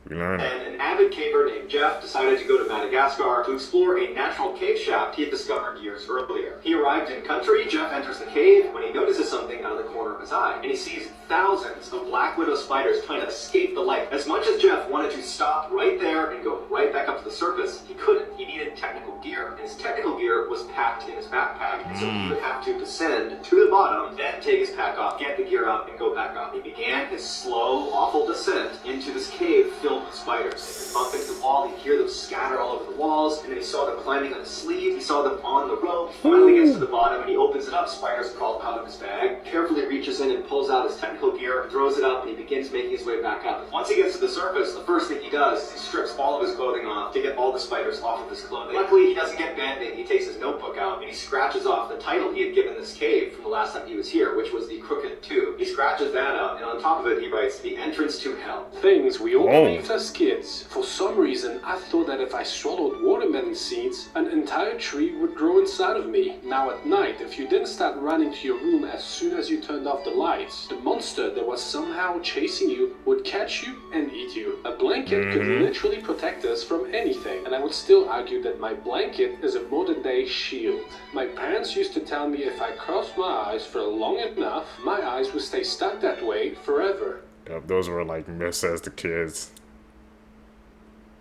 We learned it. And an avid caver named Jeff decided to go to Madagascar to explore a natural cave shaft he had discovered years earlier. He arrived in country. Jeff enters the cave when he notices something out of the corner of his eye, and he sees thousands of black widow spiders trying to escape the light. As much as Jeff wanted to stop right there and go right back up to the surface, he couldn't. He needed technical gear, and his technical gear was packed in his backpack, and so he would have to descend to the bottom, then take his pack off, get the gear out, and go back up. He began his slow, awful descent into this cave filled with spiders. He'd bump into the wall, he'd hear them scatter all over the walls, and then he saw them climbing on his sleeve, he saw them on the rope. He finally gets to the bottom, and he opens it up. Spiders crawl out of his bag, carefully reaches in and pulls out his technical gear, throws it up, and he begins making his way back up. Once he gets to the surface, the first thing he does is he strips all of his clothing off to get all the spiders off of his clothing. Luckily, he doesn't get band-aid. He takes his notebook out, and he scratches off the title he had given this cave from the last time he was here, which was the Crooked Tube. He scratches that out, and on top of it, he writes, "The entrance to hell." Things we all believed as kids. For some reason, I thought that if I swallowed watermelon seeds, an entire tree would grow inside of me. Now at night, if you didn't start running to your room as soon as you turned off the lights, the monster that was somehow chasing you would catch you and eat you. A blanket could literally protect us from anything, and I would still argue that my blanket is a modern-day shield. My parents used to tell me if I crossed my eyes for long enough, my eyes would stay stuck that way forever. Yep, those were like myths as the kids.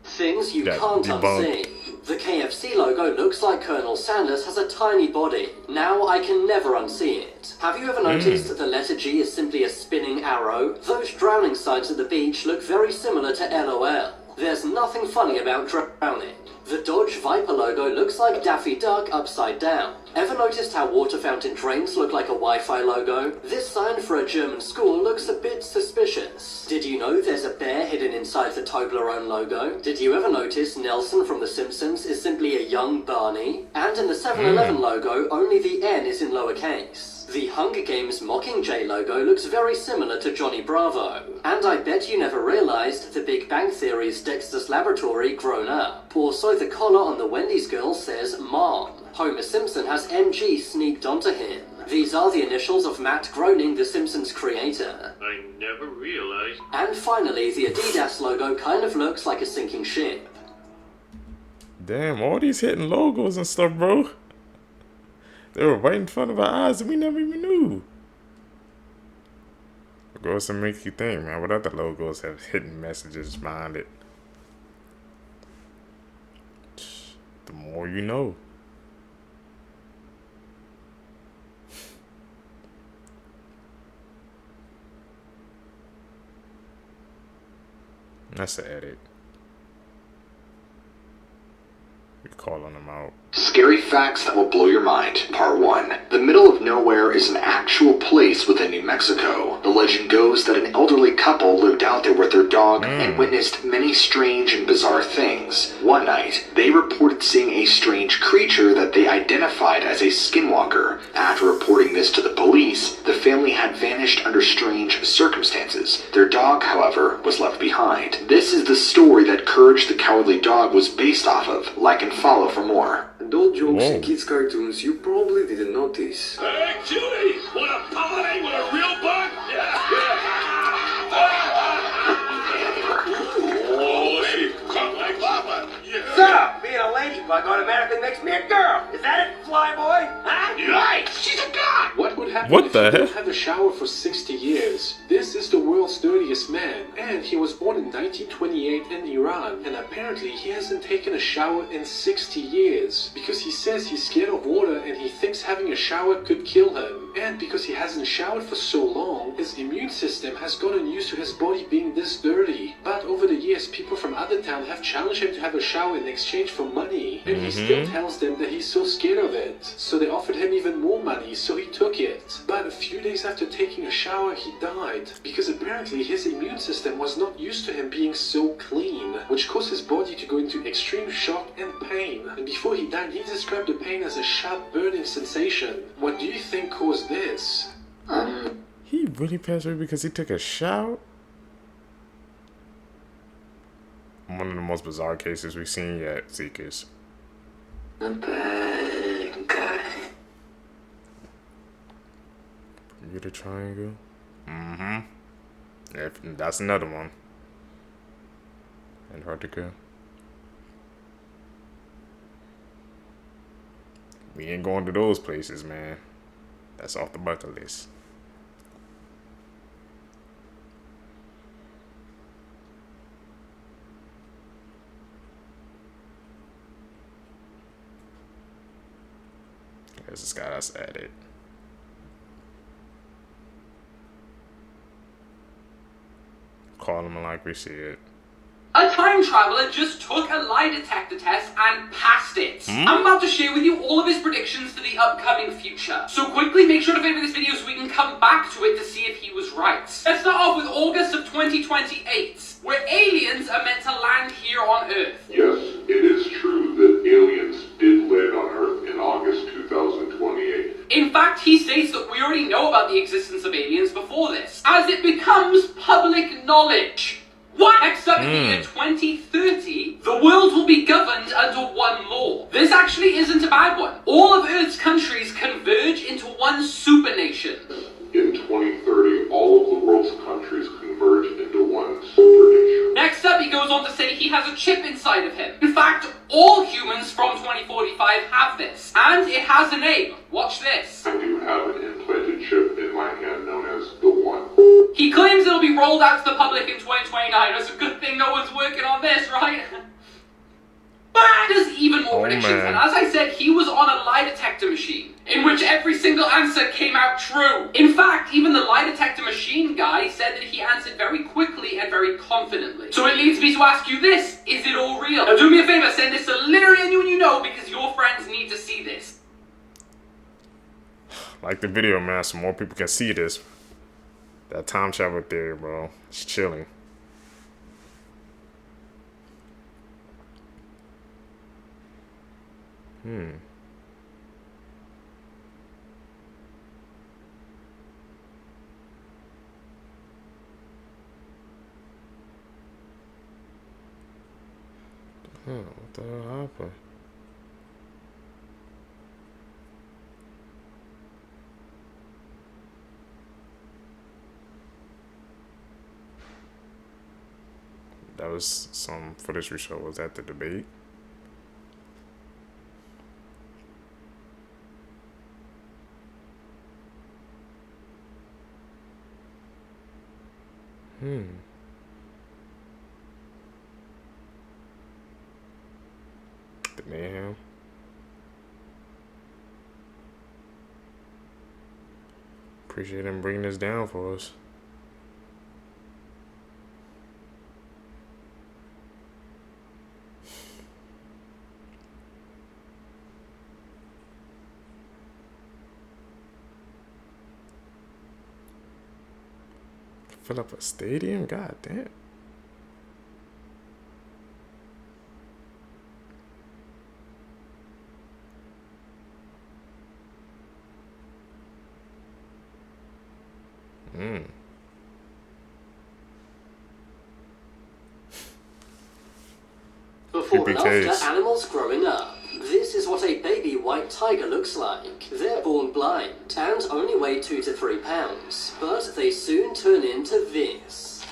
Things you can't unsee. The KFC logo looks like Colonel Sanders has a tiny body. Now I can never unsee it. Have you ever noticed that the letter G is simply a spinning arrow? Those drowning signs at the beach look very similar to LOL. There's nothing funny about drowning. The Dodge Viper logo looks like Daffy Duck upside down. Ever noticed how water fountain drains look like a Wi-Fi logo? This sign for a German school looks a bit suspicious. Did you know there's a bear hidden inside the Toblerone logo? Did you ever notice Nelson from The Simpsons is simply a young Barney? And in the 7-Eleven logo, only the N is in lowercase. The Hunger Games Mockingjay logo looks very similar to Johnny Bravo. And I bet you never realized the Big Bang Theory's Dexter's Laboratory grown up. Also, the collar on the Wendy's girl says Mom. Homer Simpson has MG sneaked onto him. These are the initials of Matt Groening, The Simpsons creator. I never realized. And finally, the Adidas logo kind of looks like a sinking ship. Damn, all these hidden logos and stuff, bro. They were right in front of our eyes and we never even knew. It goes to make you think, man. What other logos have hidden messages behind it? The more you know. That's the edit. We're calling them out. Scary facts that will blow your mind. Part 1. The middle of nowhere is an actual place within New Mexico. The legend goes that an elderly couple lived out there with their dog and witnessed many strange and bizarre things. One night, they reported seeing a strange creature that they identified as a skinwalker. After reporting this to the police, the family had vanished under strange circumstances. Their dog, however, was left behind. This is the story that Courage the Cowardly Dog was based off of. Like and follow for more. Adult jokes in kids' cartoons you probably didn't notice. Hey, Judy! Want a party with a real bug? Oh, lady, come like lava. Yeah. So, being a ladybug automatically makes me a girl. Is that it, flyboy? Huh? Yikes! She's a god! What would happen What if the you heck? don't have a shower for 60 years? This is the world's dirtiest man, and he was born in 1928 in Iran, and apparently he hasn't taken a shower in 60 years, because he says he's scared of water and he thinks having a shower could kill him. And because he hasn't showered for so long, his immune system has gotten used to his body being this dirty. But over the years, people from other town have challenged him to have a shower in exchange for money, and he still tells them that he's so scared of it. So they offered him even more money, so he took it. But a few days after taking a shower, he died, because apparently his immune system was not used to him being so clean, which caused his body to go into extreme shock and pain. And before he died, he described the pain as a sharp burning sensation. What do you think caused this? He really passed away because he took a shower? One of the most bizarre cases we've seen yet, Seekers. A bad guy. Bermuda Triangle? That's another one. Antarctica. We ain't going to those places, man. That's off the bucket list. There's this guy that's at it. Call him like we see it. A time traveler just took a lie detector test and passed it. I'm about to share with you all of his predictions for the upcoming future. So quickly make sure to favorite this video so we can come back to it to see if he was right. Let's start off with August of 2028, where aliens are meant to land here on Earth. Yes, it is true that aliens did land on Earth in August 2028. In fact, he states that we already know about the existence of aliens before this, as it becomes public knowledge. What? Next up, in the year 2030, the world will be governed under one law. This actually isn't a bad one. All of Earth's countries converge into one super nation. In 2030, all of the world's countries converge into one super nation. Next up, he goes on to say he has a chip inside of him. In fact, all humans from 2045 have this. And it has a name. Watch this. I do have an implanted chip in my hand known as the One. He claims it'll be rolled out to the public in 2029. It's a good thing no one's working on this, right? But there's even more predictions, and as I said, he was on a lie detector machine, in which every single answer came out true. In fact, even the lie detector machine guy said that he answered very quickly and very confidently. So it leads me to ask you this, is it all real? Now do me a favor, send this to literally anyone you know, because your friends need to see this. Like the video, man, so more people can see this. That time travel theory, bro. It's chilling. What the hell happened? That was some footage we showed. Was that the debate? The mayhem. Appreciate him bringing this down for us. Fill up a stadium? God damn. Before and after animals growing up. This is what a baby white tiger looks like. They're born blind and only weigh 2 to 3 pounds, but they soon turn into this.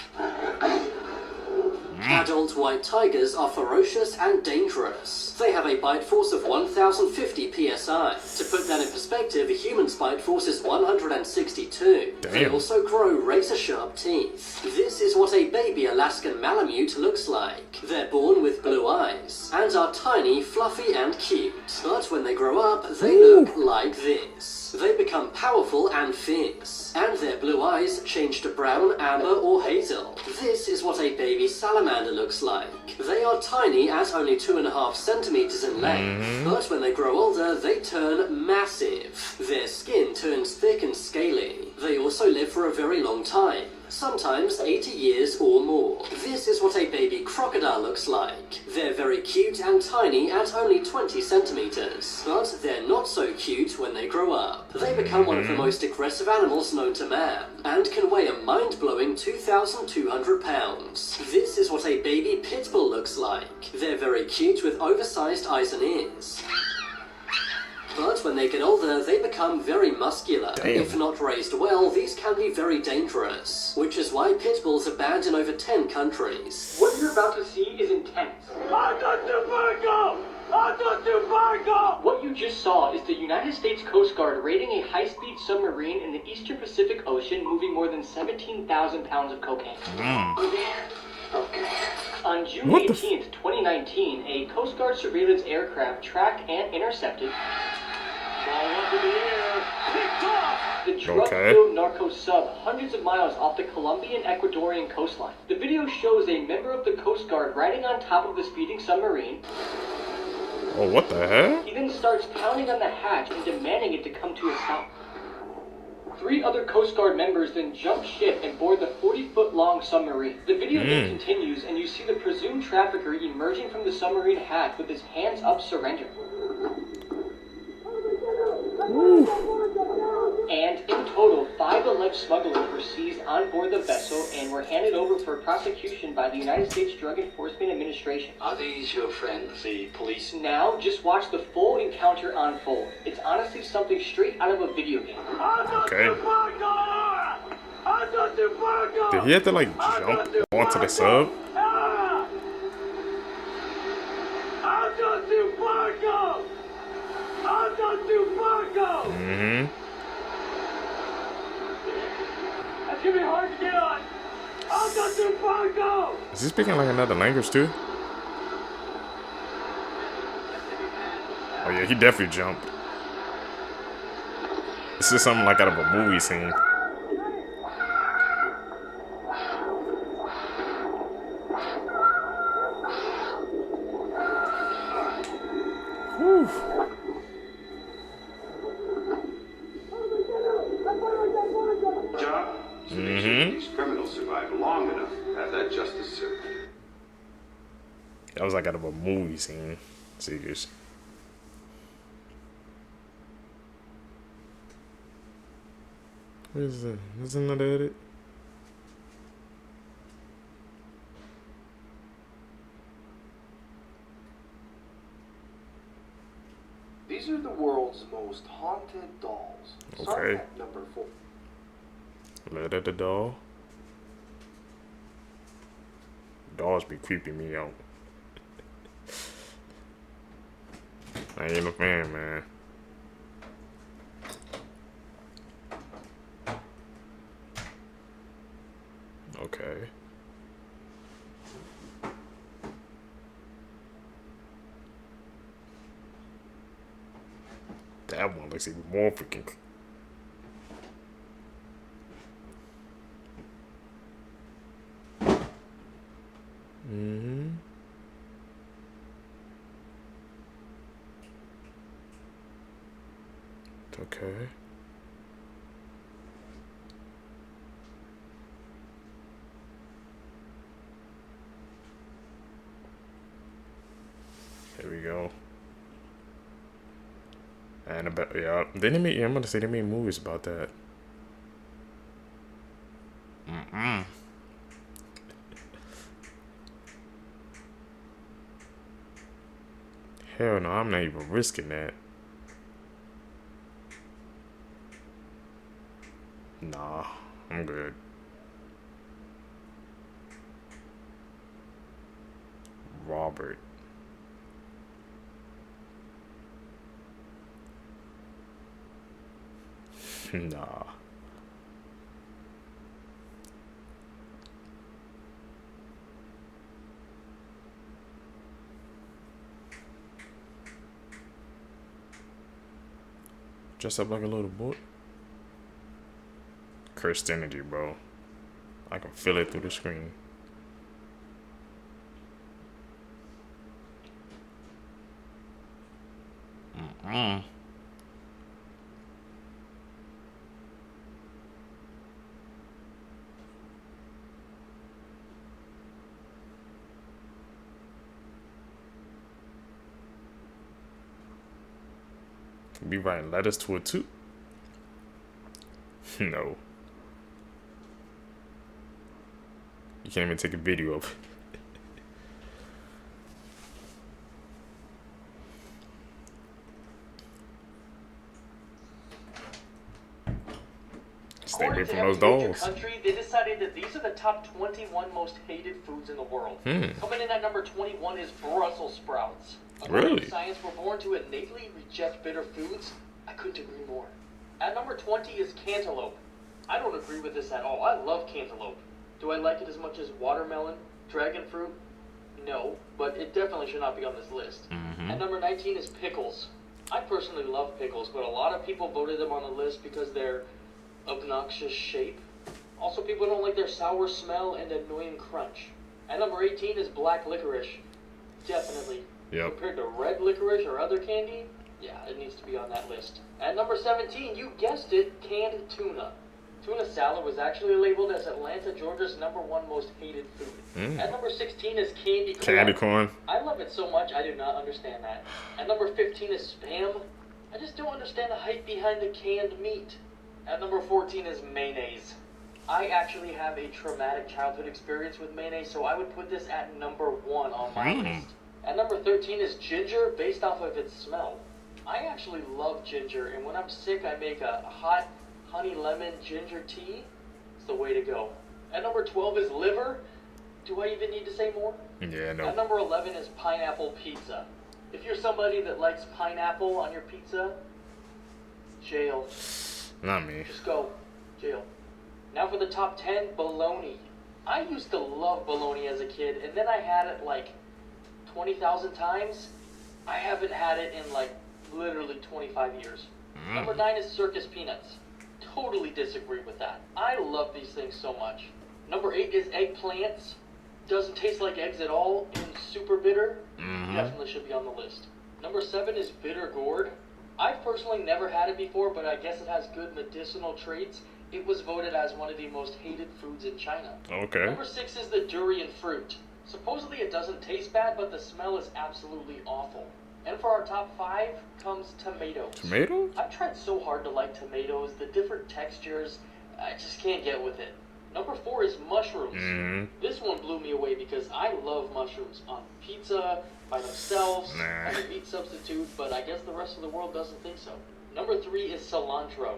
Adult white tigers are ferocious and dangerous. They have a bite force of 1050 psi. To put that in perspective, a human's bite force is 162. Damn. They also grow razor-sharp teeth. This is what a baby Alaskan Malamute looks like. They're born with blue eyes and are tiny, fluffy, and cute. But when they grow up, they look like this. They become powerful and fierce, and their blue eyes change to brown, amber, or hazel. This is what a baby salamander looks like. They are tiny at only 2.5 centimeters in length, but when they grow older, they turn massive. Their skin turns thick and scaly. They also live for a very long time, sometimes 80 years or more. This is what a baby crocodile looks like. They're very cute and tiny at only 20 centimeters, but they're not so cute when they grow up. They become one of the most aggressive animals known to man, and can weigh a mind-blowing 2,200 pounds. This is what a baby pit bull looks like. They're very cute with oversized eyes and ears. But when they get older, they become very muscular. Damn. If not raised well, these can be very dangerous, which is why pit bulls are banned in over 10 countries. What you're about to see is intense. What you just saw is the United States Coast Guard raiding a high-speed submarine in the Eastern Pacific Ocean moving more than 17,000 pounds of cocaine. On June 18th, 2019, a Coast Guard surveillance aircraft tracked and intercepted the drug-filled narco sub hundreds of miles off the Colombian-Ecuadorian coastline. The video shows a member of the Coast Guard riding on top of the speeding submarine. Oh, what the hell? He then starts pounding on the hatch and demanding it to come to a stop. 3 other Coast Guard members then jump ship and board the 40-foot-long submarine. The video then continues, and you see the presumed trafficker emerging from the submarine hatch with his hands up, surrendering. And in total, 5 alleged smugglers were seized on board the vessel and were handed over for prosecution by the United States Drug Enforcement Administration. Are these your friends, the police? Now, just watch the full encounter unfold. It's honestly something straight out of a video game. Okay. Did he have to like jump onto the sub? That's gonna be hard to get on. Is he speaking like another language too? Oh yeah, he definitely jumped. This is something like out of a movie scene. Whew. These criminals survive long enough to have that justice served. That was like out of a movie scene. Serious. What is that? Is another edit? These are the world's most haunted dolls. Okay. At number 4. Letter the doll. Dolls be creeping me out. I ain't a fan, man. Okay. That one looks even more freaking. Mm-hmm. Okay. Here we go. And about, yeah, they made, yeah, I'm gonna say they made movies about that. Hell no, I'm not even risking that. Nah, I'm good. Robert. Nah. Dress up like a little boy. Cursed energy, bro. I can feel it through the screen. Be writing letters to a too. No. You can't even take a video of it. Stay away from those dolls. Country, they decided that these are the top 21 most hated foods in the world. Coming in at number 21 is Brussels sprouts. According to science, we're born to innately reject bitter foods. I couldn't agree more. At number 20 is cantaloupe. I don't agree with this at all. I love cantaloupe. Do I like it as much as watermelon, dragon fruit? No, but it definitely should not be on this list. At number 19 is pickles. I personally love pickles, but a lot of people voted them on the list because they're obnoxious shape. Also, people don't like their sour smell and annoying crunch. At number 18 is black licorice. Definitely. Compared to red licorice or other candy, yeah, it needs to be on that list. At number 17, you guessed it, canned tuna. Tuna salad was actually labeled as Atlanta, Georgia's #1 most hated food. At number 16 is candy corn. Candy corn. I love it so much, I do not understand that. At number 15 is Spam. I just don't understand the hype behind the canned meat. At number 14 is mayonnaise. I actually have a traumatic childhood experience with mayonnaise, so I would put this at number 1 on my list. At number 13 is ginger, based off of its smell. I actually love ginger, and when I'm sick, I make a hot honey lemon ginger tea. It's the way to go. At number 12 is liver. Do I even need to say more? Yeah, no. At number 11 is pineapple pizza. If you're somebody that likes pineapple on your pizza, jail. Not me. Just go. Jail. Now for the top 10, bologna. I used to love bologna as a kid, and then I had it like 20,000 times. I haven't had it in like literally 25 years. Number 9 is circus peanuts. Totally disagree with that. I love these things so much. Number 8 is eggplants. Doesn't taste like eggs at all and super bitter. Definitely should be on the list. Number 7 is bitter gourd. I've personally never had it before, but I guess it has good medicinal traits. It was voted as one of the most hated foods in China. Okay. Number 6 is the durian fruit. Supposedly it doesn't taste bad, but the smell is absolutely awful. And for our top 5 comes tomatoes. Tomatoes? I've tried so hard to like tomatoes, the different textures, I just can't get with it. Number 4 is mushrooms. This one blew me away because I love mushrooms on pizza, by themselves, as a meat substitute, but I guess the rest of the world doesn't think so. Number 3 is cilantro.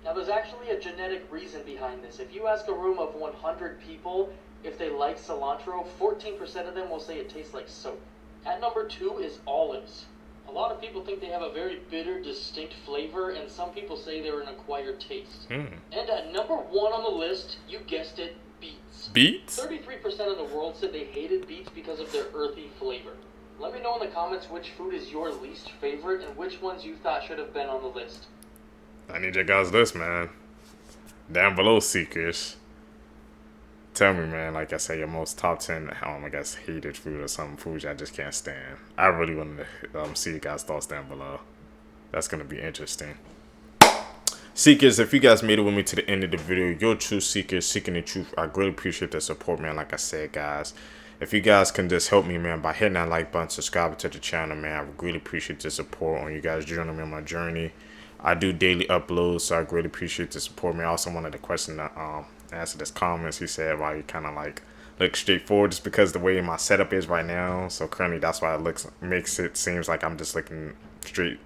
Now there's actually a genetic reason behind this. If you ask a room of 100 people if they like cilantro, 14% of them will say it tastes like soap. At number 2 is olives. A lot of people think they have a very bitter, distinct flavor, and some people say they're an acquired taste. And at number 1 on the list, you guessed it, beets. Beets? 33% of the world said they hated beets because of their earthy flavor. Let me know in the comments which food is your least favorite and which ones you thought should have been on the list. I need your guys' list, man. Down below, seekers. Tell me, man, like I said, your most top 10, I guess, hated food or some foods I just can't stand. I really want to see you guys' thoughts down below. That's going to be interesting. Seekers, if you guys made it with me to the end of the video, you're true seekers seeking the truth. I greatly appreciate the support, man. Like I said, guys, if you guys can just help me, man, by hitting that like button, subscribing to the channel, man, I would greatly appreciate the support on you guys joining me on my journey. I do daily uploads, so I greatly appreciate the support, man. Also, one of the questions that answered his comments, he said why you kind of like look straightforward, just because the way my setup is right now. So currently, that's why it makes it seems like I'm just looking straight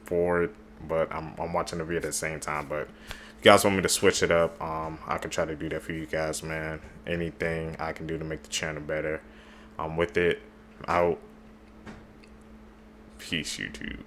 forward, but I'm watching the video at the same time. But if you guys want me to switch it up, I can try to do that for you guys, man. Anything I can do to make the channel better, with it out. Peace, YouTube.